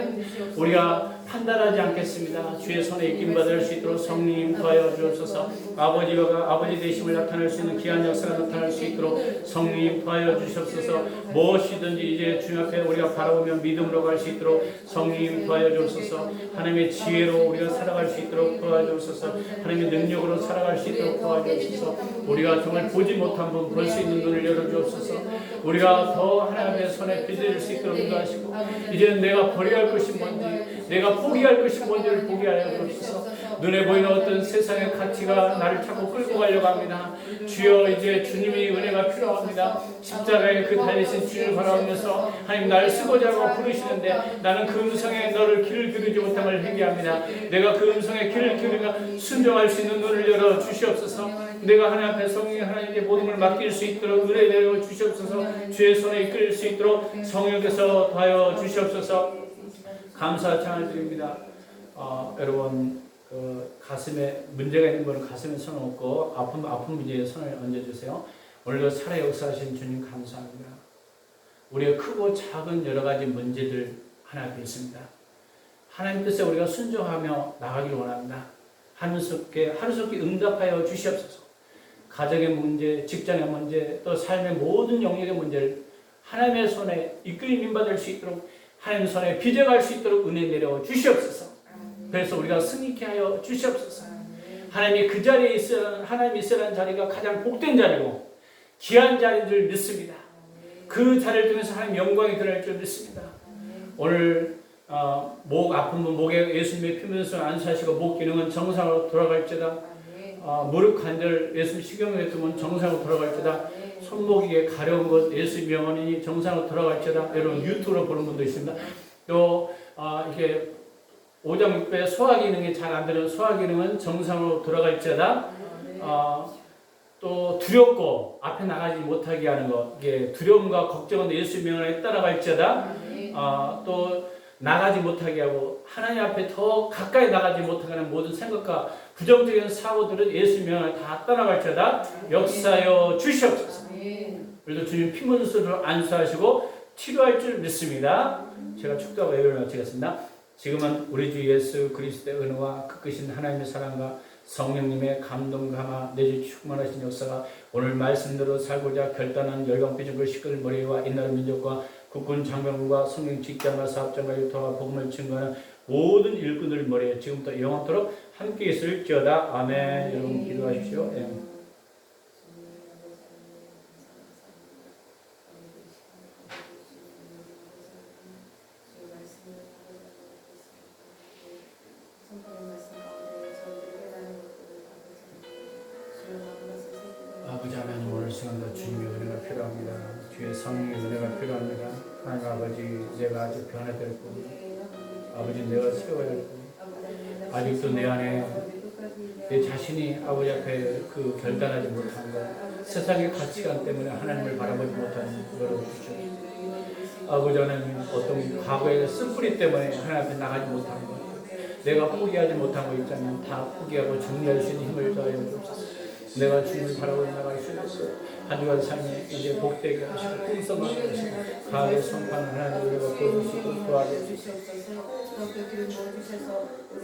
우리가 판단하지 않겠습니다. 주의 손에 입김받을 수 있도록 성령님 도와여 주옵소서. 아버지가 아버지 되심을 나타낼 수 있는 귀한 역사가 나타날 수 있도록 성령님 도와여 주시옵소서. 무엇이든지 이제 주님 앞에 우리가 바라보면 믿음으로 갈 수 있도록 성령님 도와여 주옵소서. 하나님의 지혜로 우리가 살아갈 수 있도록 도와주옵소서. 하나님의 능력으로 살아갈 수 있도록 도와주옵소서. 우리가 정말 보지 못한 분 볼 수 있는 눈을 열어주옵소서. 우리가 더 하나님의 손에 빚어질 수 있도록 인도하시고 이제는 내가 버려야 할 것이 뭔지 내가 포기할 것이 뭔지를 보게 하여 주옵소서. 눈에 보이는 어떤 세상의 가치가 나를 자꾸 끌고 가려고 합니다. 주여 이제 주님의 은혜가 필요합니다. 십자가에 그 달리신 주님을 바라보면서 하나님 나를 쓰고자 하고 부르시는데 나는 그 음성에 너를 귀를 기울이지 못함을 회개합니다. 내가 그 음성에 귀를 기울이며 순종할 수 있는 눈을 열어 주시옵소서. 내가 하나님 앞에 성령이 하나님께 모든 걸 맡길 수 있도록 은혜 내려 주시옵소서. 주의 손에 이끌 수 있도록 성령께서 도와여 주시옵소서. 감사 찬양을 드립니다. 여러분 그 가슴에 문제가 있는 분은 가슴에 손을 얹고 아픈 문제에 손을 얹어주세요. 오늘도 살아 역사하신 주님 감사합니다. 우리가 크고 작은 여러 가지 문제들 하나 앞에 있습니다. 하나님 뜻에 우리가 순종하며 나가길 원합니다. 하루속히 응답하여 주시옵소서. 가정의 문제, 직장의 문제, 또 삶의 모든 영역의 문제를 하나님의 손에 이끌림 받을 수 있도록 하나님의 손에 빚어갈 수 있도록 은혜 내려 주시옵소서. 그래서 우리가 승리케 하여 주시옵소서. 하나님이 그 자리에 하나님이 있으라는 자리가 가장 복된 자리고 귀한 자리인 줄 믿습니다. 그 자리를 통해서 하나님 영광이 드러날 줄 믿습니다. 오늘 목 아픈 분 목에 예수님의 피문에서 안수하시고 목 기능은 정상으로 돌아갈지다. 무릎 관절 예수님 식용에 두면 정상으로 돌아갈지다. 손목에 가려운 것 예수님 명언이 정상으로 돌아갈지다. 여러분 유튜브로 보는 분도 있습니다. 또 이렇게 오장육부의 소화 기능이 잘 안 되는 소화 기능은 정상으로 돌아갈지다. 또 두렵고 앞에 나가지 못하게 하는 것, 이게 두려움과 걱정은 예수의 명령에 따라갈지어다. 또 나가지 못하게 하고 하나님 앞에 더 가까이 나가지 못하게 하는 모든 생각과 부정적인 사고들은 예수의 명령에 다 따라갈지어다. 역사하여 주시옵소서. 우리도 주님 피문수를 안수하시고 치료할 줄 믿습니다. 제가 축도하고 예배를 마치겠습니다. 지금은 우리 주 예수 그리스도의 은혜와 그 크신 하나님의 사랑과 성령님의 감동 감화 내주 충만하신 역사가 오늘 말씀대로 살고자 결단한 열방비전교 식구들 머리와 이나라 민족과 국군 장병과 성령 직장과 사업장과 유토와 복음을 증거하는 모든 일꾼들 머리에 지금부터 영원토록 함께 있을지어다. 아멘. 여러분 기도하십시오. 아버지 하나님 오늘 시간도 주님의 은혜가 필요합니다. 주의 성령의 은혜가 필요합니다. 하나님 아버지 내가 아직 변화될 뿐 아버지 내가 세워야 될 뿐 아직도 내 안에 내 자신이 아버지 앞에 그 결단하지 못한 것 세상의 가치관 때문에 하나님을 바라보지 못하는 거로 주시옵소서. 아버지 하나님 어떤 과거의 쓴뿌리 때문에 하나님 앞에 나가지 못하는 것 내가 포기하지 못한 거 있자면 다 포기하고 정리할 수 있는 힘을 더하여 주옵소서. 내가 주님을 바라고 나갈 수 있는 한 주간 삶에 이제 복되게 하시고 풍성하게 하시고 가을의 성판 하나님 우리가 보여주시고 도와주시옵소서. 주시옵소서. 또 그 기름 부어 주셔서